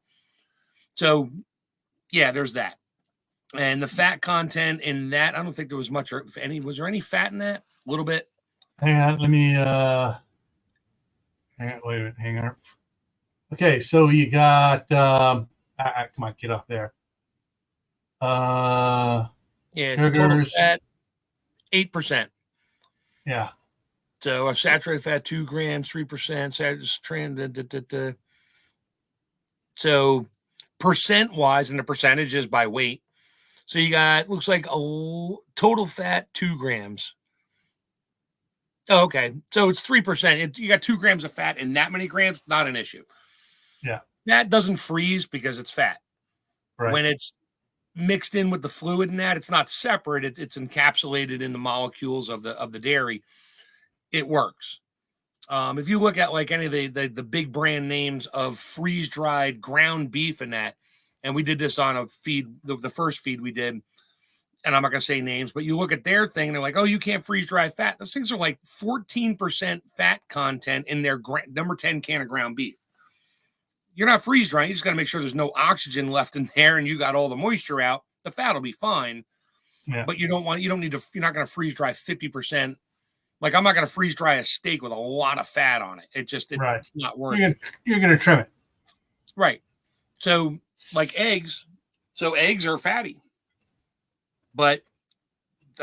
So yeah, there's that. And the fat content in that, I don't think there was much, or if any. Was there any fat in that? A little bit. Hang on, let me hang on, wait a minute, hang on. Okay, so you got come on, get up there. Total fat 8%. Yeah. So a saturated fat 2 grams, 3%. So percent wise, and the percentage is by weight. So you got, looks like a total fat 2 grams. Oh, okay. So it's 3%. You got 2 grams of fat in that many grams, not an issue. Yeah. That doesn't freeze because it's fat. Right. When it's mixed in with the fluid in that, it's not separate. It's encapsulated in the molecules of the dairy. It works. If you look at like any of the big brand names of freeze-dried ground beef and that, and we did this on a feed, the first feed we did, and I'm not going to say names, but you look at their thing and they're like, oh, you can't freeze dry fat. Those things are like 14% fat content in their number 10 can of ground beef. You're not freeze drying. You just got to make sure there's no oxygen left in there and you got all the moisture out. The fat will be fine. Yeah. But you're not going to freeze dry 50%. Like I'm not going to freeze dry a steak with a lot of fat on it. It's not working. You're going to trim it. Right. So like eggs. So eggs are fatty. But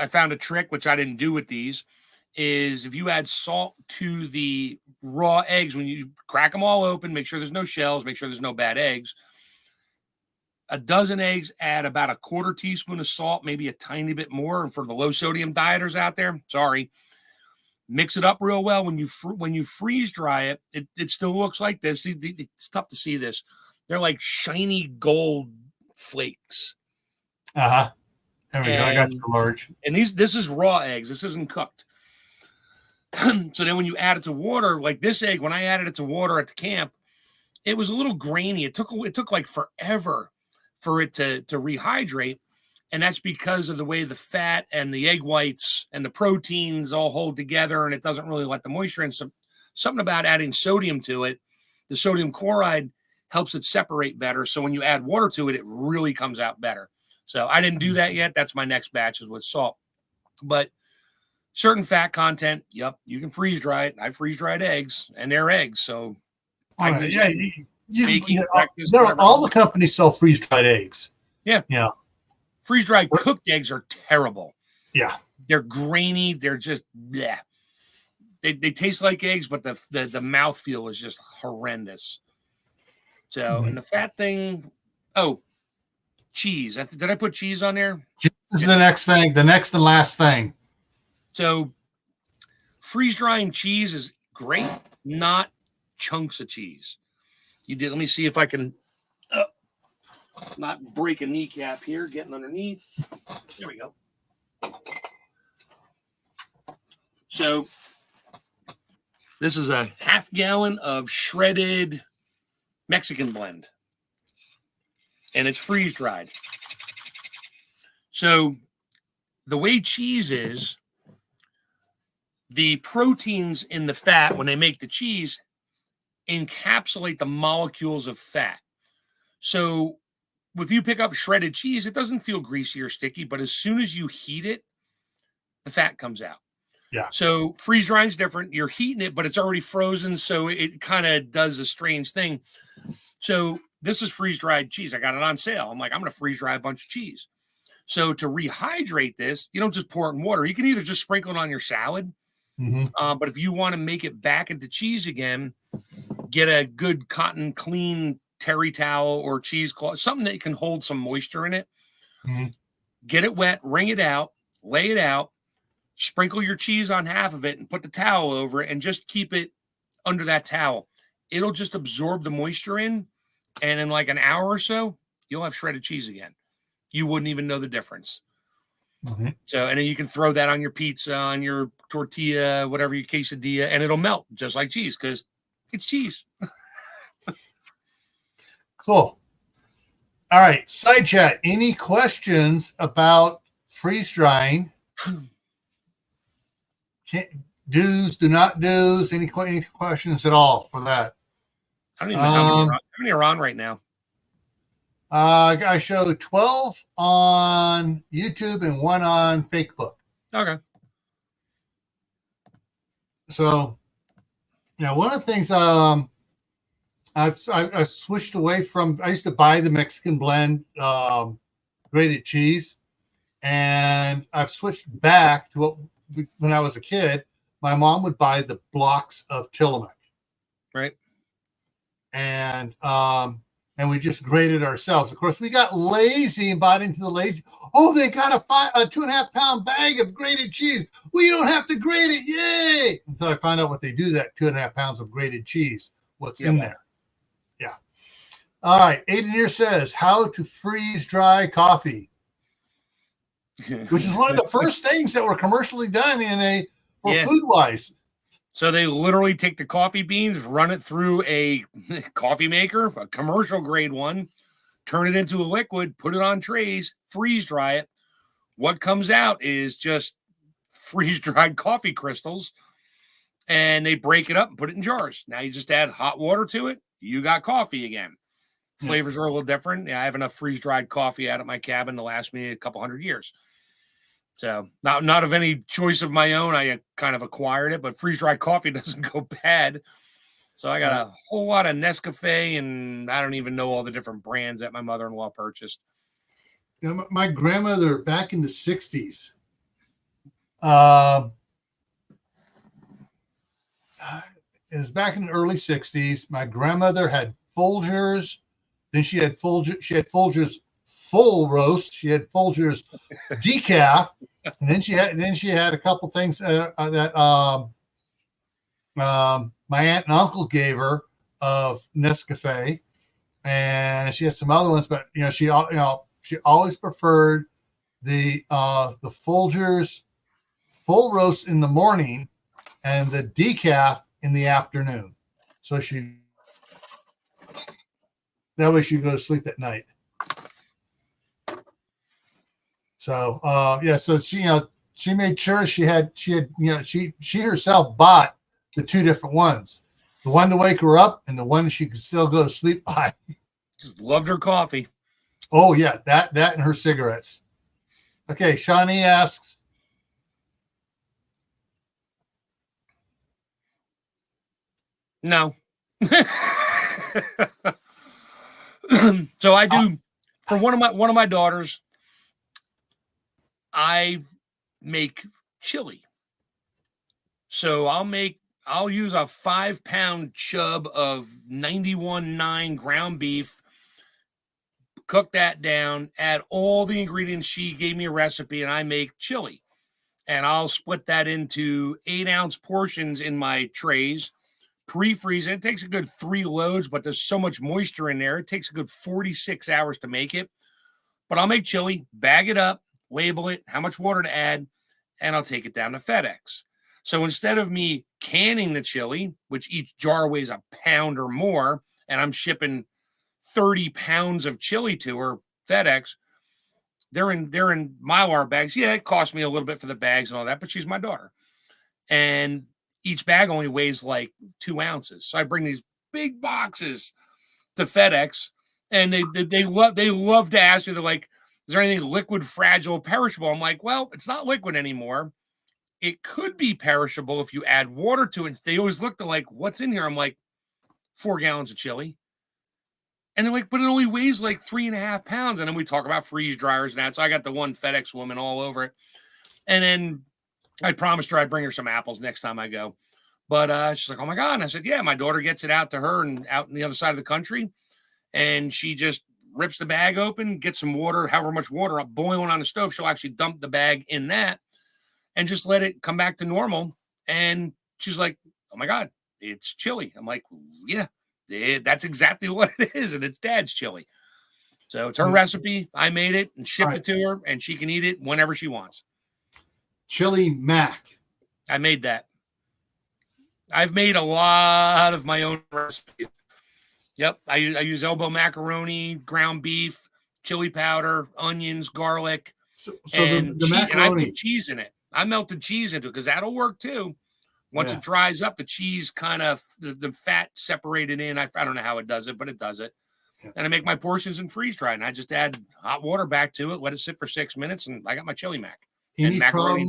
I found a trick, which I didn't do with these, is if you add salt to the raw eggs, when you crack them all open, make sure there's no shells, make sure there's no bad eggs. A dozen eggs, add about a 1/4 teaspoon of salt, maybe a tiny bit more. And for the low sodium dieters out there, sorry, mix it up real well. When you freeze dry it, it still looks like this. It's tough to see this. They're like shiny gold flakes. Uh-huh. There we go. I got you large. And this is raw eggs. This isn't cooked. So then when you add it to water, like this egg, when I added it to water at the camp, it was a little grainy. It took like forever for it to rehydrate. And that's because of the way the fat and the egg whites and the proteins all hold together, and it doesn't really let the moisture in. Something about adding sodium to it, the sodium chloride helps it separate better. So when you add water to it, it really comes out better. So I didn't do that yet. That's my next batch is with salt. But certain fat content, yep, you can freeze dry it. I freeze dried eggs, and they're eggs. So baking, breakfast, all the companies sell freeze dried eggs. Yeah. Yeah. Freeze dried cooked eggs are terrible. Yeah. They're grainy. They're just bleh. They taste like eggs, but the mouthfeel is just horrendous. So, and the fat thing, cheese. Did I put cheese on there? This is the next thing, the next and last thing. So freeze drying cheese is great, not chunks of cheese. Let me see if I can not break a kneecap here, getting underneath. There we go. So this is a 1/2 gallon of shredded Mexican blend. And it's freeze dried. So the way cheese is, the proteins in the fat, when they make the cheese, encapsulate the molecules of fat. So if you pick up shredded cheese, it doesn't feel greasy or sticky, but as soon as you heat it, the fat comes out. Yeah. So freeze drying is different. You're heating it, but it's already frozen, so it kind of does a strange thing. So this is freeze dried cheese. I got it on sale. I'm like, I'm going to freeze dry a bunch of cheese. So to rehydrate this, you don't just pour it in water. You can either just sprinkle it on your salad, but if you want to make it back into cheese again, get a good cotton clean terry towel or cheesecloth, something that can hold some moisture in it. Get it wet, wring it out, lay it out, sprinkle your cheese on half of it and put the towel over it and just keep it under that towel. It'll just absorb the moisture in, and in like an hour or so, you'll have shredded cheese again. You wouldn't even know the difference. So, and then you can throw that on your pizza, on your tortilla, whatever, your quesadilla, and it'll melt just like cheese because it's cheese. Cool. All right. Side chat. Any questions about freeze drying? Do's, do not do's. Any questions at all for that? I don't even know how many are on right now. I showed 12 on YouTube and 1 on Facebook. Okay. So, yeah, one of the things I've switched away from. I used to buy the Mexican blend grated cheese, and I've switched back to what when I was a kid. My mom would buy the blocks of Tillamook, right? And we just graded ourselves. Of course, we got lazy and bought into the lazy. Oh, they got a 2.5 pound bag of grated cheese. We don't have to grate it. Yay! Until I found out what they do, that 2.5 pounds of grated cheese, what's in there. Yeah. All right. Aiden here says, how to freeze dry coffee, which is one of the first things that were commercially done for food wise. So they literally take the coffee beans, run it through a coffee maker, a commercial grade one, turn it into a liquid, put it on trays, freeze dry it. What comes out is just freeze dried coffee crystals, and they break it up and put it in jars. Now you just add hot water to it. You got coffee again. Flavors are a little different. Yeah, I have enough freeze dried coffee out at my cabin to last me a couple hundred years. So not of any choice of my own. I kind of acquired it, but freeze-dried coffee doesn't go bad. So I got a whole lot of Nescafe, and I don't even know all the different brands that my mother-in-law purchased. You know, my grandmother back in the 60s, it was back in the early 60s. My grandmother had Folgers. Then she had Folgers full roast. She had Folgers decaf, and then she had a couple things that my aunt and uncle gave her of Nescafe, and she had some other ones. But she always preferred the Folgers full roast in the morning and the decaf in the afternoon. So that way she could go to sleep at night. So so she made sure she herself bought the 2 different ones, the one to wake her up and the one she could still go to sleep by. Just loved her coffee. Oh yeah, that and her cigarettes. Okay, Shawnee asks, no. So I do for one of my daughters. I make chili. So I'll use a 5-pound chub of 91.9 ground beef, cook that down, add all the ingredients. She gave me a recipe, and I make chili. And I'll split that into 8-ounce portions in my trays, pre-freeze it. It takes a good 3 loads, but there's so much moisture in there. It takes a good 46 hours to make it. But I'll make chili, bag it up, label it, how much water to add, and I'll take it down to FedEx. So instead of me canning the chili, which each jar weighs a pound or more, and I'm shipping 30 pounds of chili to her, FedEx, they're in Mylar bags. Yeah, it cost me a little bit for the bags and all that, but she's my daughter. And each bag only weighs like 2 ounces. So I bring these big boxes to FedEx, and they love to ask me, they're like, is there anything liquid, fragile, perishable? I'm like, well, it's not liquid anymore. it could be perishable if you add water to it. They always look like, what's in here? I'm like, 4 gallons of chili. And they're like, but it only weighs like 3.5 pounds. And then we talk about freeze dryers and that. So I got the one FedEx woman all over it. And then I promised her I'd bring her some apples next time I go. But she's like, oh my God. And I said, yeah, my daughter gets it out to her and out in the other side of the country. And she just rips the bag open, gets some water, however much water up boiling on the stove. She'll actually dump the bag in that and just let it come back to normal. And she's like, oh my God, it's chili. I'm like, yeah, that's exactly what it is. And it's Dad's chili. So it's her recipe. I made it and shipped it to her, and she can eat it whenever she wants. Chili mac. I made that. I've made a lot of my own recipes. Yep. I use elbow macaroni, ground beef, chili powder, onions, garlic, So and the cheese, and I macaroni. put cheese in it. I melted cheese into it because that'll work too. Once it dries up, the cheese kind of, the fat separated in. I don't know how it does it, but it does it. Yeah. And I make my portions in freeze dry, and I just add hot water back to it, let it sit for 6 minutes, and I got my chili mac. Any problem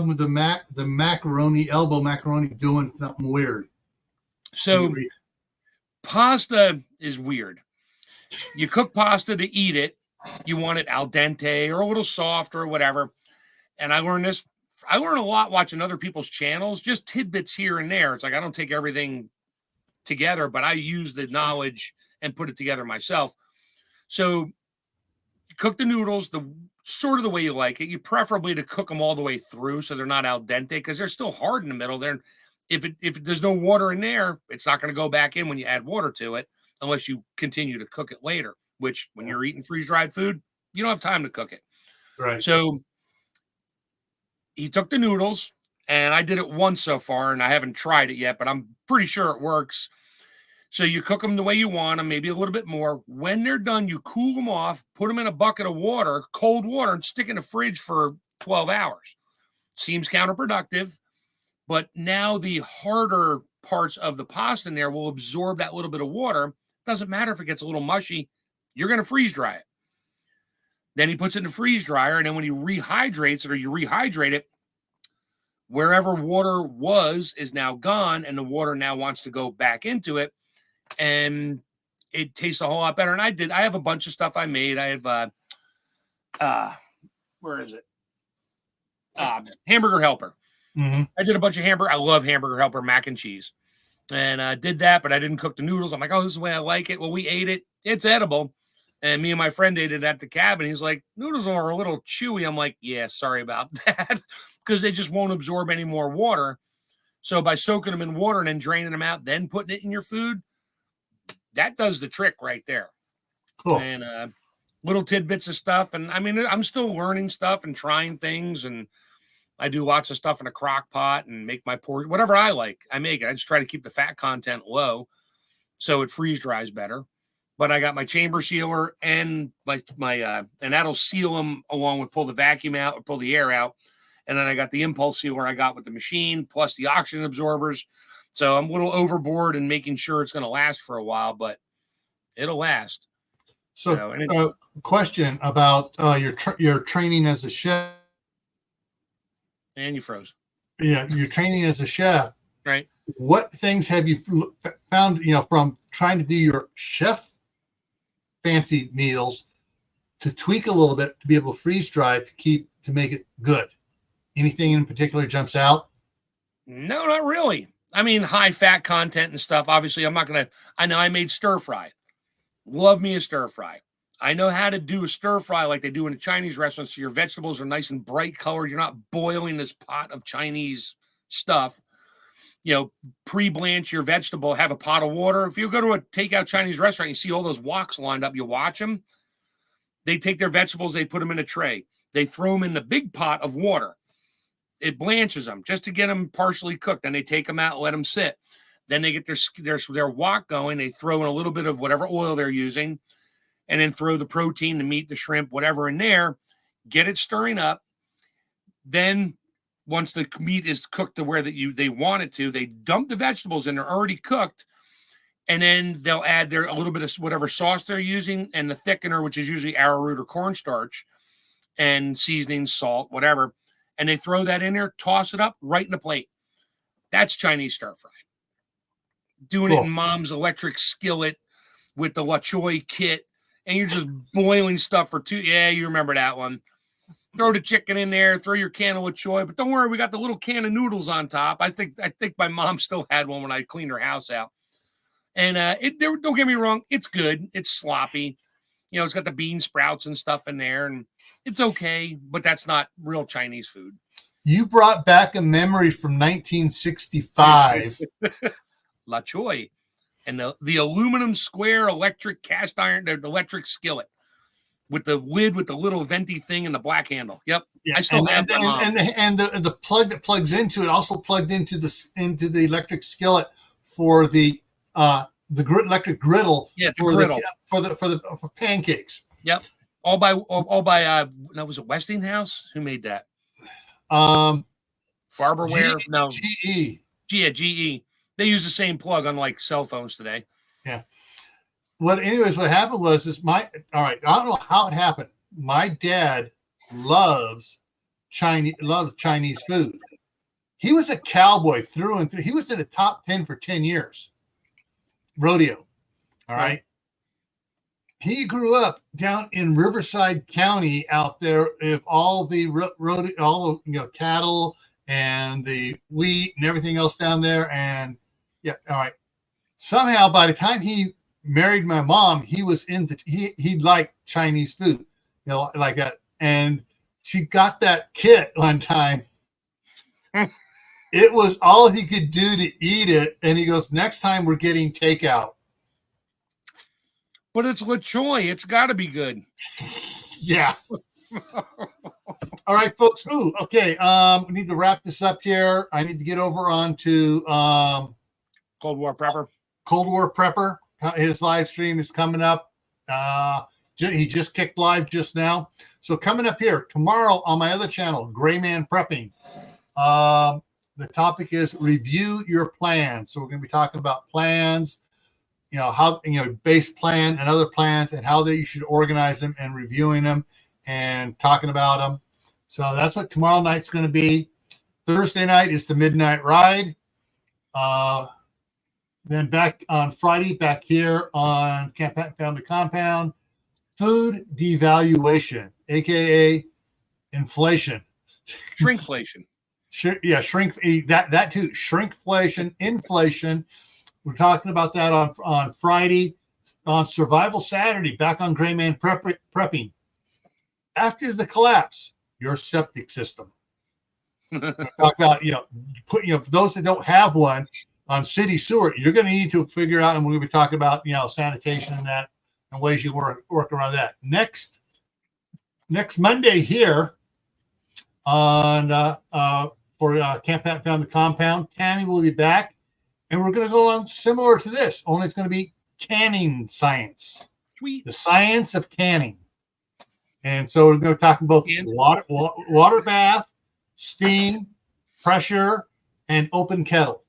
with the macaroni, elbow macaroni doing something weird? So pasta is weird. You cook pasta to eat it. You want it al dente or a little soft or whatever. And I learned this. I learn a lot watching other people's channels, just tidbits here and there. It's like I don't take everything together, but I use the knowledge and put it together myself. So you cook the noodles the sort of the way you like it. You preferably to cook them all the way through so they're not al dente because they're still hard in the middle. If there's no water in there, it's not going to go back in when you add water to it unless you continue to cook it later, which when you're eating freeze-dried food, you don't have time to cook it. Right. So he took the noodles, and I did it once so far, and I haven't tried it yet, but I'm pretty sure it works. So you cook them the way you want them, maybe a little bit more. When they're done, you cool them off, put them in a bucket of water, cold water, and stick in the fridge for 12 hours. Seems counterproductive, but now the harder parts of the pasta in there will absorb that little bit of water. Doesn't matter if it gets a little mushy. You're going to freeze dry it. Then he puts it in the freeze dryer, and then when he rehydrates it or you rehydrate it, wherever water was is now gone, and the water now wants to go back into it, and it tastes a whole lot better. And I have a bunch of stuff I made. I have, where is it? Hamburger Helper. Mm-hmm. I did a bunch of I love Hamburger Helper mac and cheese. And I did that, but I didn't cook the noodles. I'm like, oh, this is the way I like it. Well, we ate it. It's edible. And me and my friend ate it at the cabin. He's like, noodles are a little chewy. I'm like, yeah, sorry about that. Because they just won't absorb any more water. So by soaking them in water and then draining them out, then putting it in your food, that does the trick right there. Cool. And little tidbits of stuff. And I mean, I'm still learning stuff and trying things. And I do lots of stuff in a crock pot and make my portion, whatever I like, I make it. I just try to keep the fat content low so it freeze dries better. But I got my chamber sealer and and that'll seal them along with pull the vacuum out or pull the air out. And then I got the impulse sealer I got with the machine plus the oxygen absorbers. So I'm a little overboard in making sure it's going to last for a while, but it'll last. So question about your training as a chef. And you froze. Yeah, you're training as a chef. Right. What things have you found, from trying to do your chef fancy meals to tweak a little bit to be able to freeze dry to make it good? Anything in particular jumps out? No, not really. I mean, high fat content and stuff. Obviously, I know I made stir fry. Love me a stir fry. I know how to do a stir fry like they do in a Chinese restaurant. So your vegetables are nice and bright colored. You're not boiling this pot of Chinese stuff. Pre-blanch your vegetable, have a pot of water. If you go to a takeout Chinese restaurant, you see all those woks lined up, you watch them. They take their vegetables, they put them in a tray. They throw them in the big pot of water. It blanches them just to get them partially cooked. Then they take them out, let them sit. Then they get their wok going. They throw in a little bit of whatever oil they're using, and then throw the protein, the meat, the shrimp, whatever in there, get it stirring up. Then once the meat is cooked to where they want it to, they dump the vegetables in. They're already cooked. And then they'll add a little bit of whatever sauce they're using and the thickener, which is usually arrowroot or cornstarch, and seasoning, salt, whatever. and they throw that in there, toss it up right in the plate. That's Chinese stir fry. Doing it in mom's electric skillet with the La Choy kit, and you're just boiling stuff for 2. Yeah, you remember that one. Throw the chicken in there, throw your can of La Choy, but don't worry, we got the little can of noodles on top. I think my mom still had one when I cleaned her house out. And don't get me wrong, it's good. It's sloppy. It's got the bean sprouts and stuff in there, and it's okay, but that's not real Chinese food. You brought back a memory from 1965. La Choy, and the aluminum square electric cast iron, the electric skillet with the lid with the little venti thing and the black handle. Yep, yeah. I still have that. And the plug that plugs into it also plugged into the electric skillet for the electric griddle. Yeah, for pancakes. Yep, all by that was a Westinghouse. Who made that? Farberware. No, GE. Yeah, GE. They use the same plug, unlike cell phones today. Yeah. What happened was all right, I don't know how it happened. My dad loves Chinese food. He was a cowboy through and through. He was in the top 10 for 10 years. Rodeo. All right. He grew up down in Riverside County out there with all the cattle and the wheat and everything else down there. And yeah, all right. Somehow, by the time he married my mom, he was he liked Chinese food, like that. And she got that kit one time. It was all he could do to eat it. And he goes, next time we're getting takeout. But it's La Choy. It's got to be good. Yeah. All right, folks. Ooh, okay. We need to wrap this up here. I need to get over onto Cold War Prepper. Cold War Prepper. His live stream is coming up. He just kicked live just now. So coming up here tomorrow on my other channel, Gray Man Prepping. The topic is review your plans. So we're going to be talking about plans, how, base plan and other plans and how you should organize them and reviewing them and talking about them. So that's what tomorrow night's going to be. Thursday night is the midnight ride. Then back on Friday, back here on Camppatton Family Compound, food devaluation, aka inflation, shrinkflation. That too, shrinkflation, inflation. We're talking about that on Friday. On Survival Saturday, back on Gray Man Prepping. After the collapse, your septic system. Talk about for those that don't have one. On city sewer, you're going to need to figure out, and we're going to be talking about sanitation and that, and ways you work around that. Next Monday here on for Camppatton Family Compound, Tammy will be back, and we're going to go on similar to this. Only it's going to be canning science, Sweet. The science of canning, and so we're going to talk about water bath, steam, pressure, and open kettle.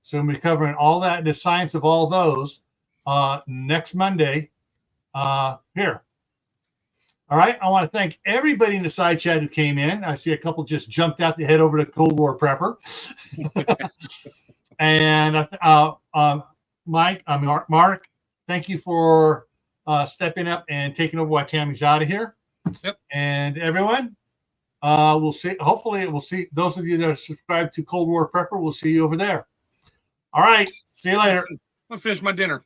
So we'll be covering all that, the science of all those next Monday here. All right. I want to thank everybody in the side chat who came in. I see a couple just jumped out to head over to Cold War Prepper. And Mark, thank you for stepping up and taking over while Tammy's out of here. Yep. And everyone, we'll see. Hopefully, we'll see those of you that are subscribed to Cold War Prepper. We'll see you over there. All right. See you later. I'll finish my dinner.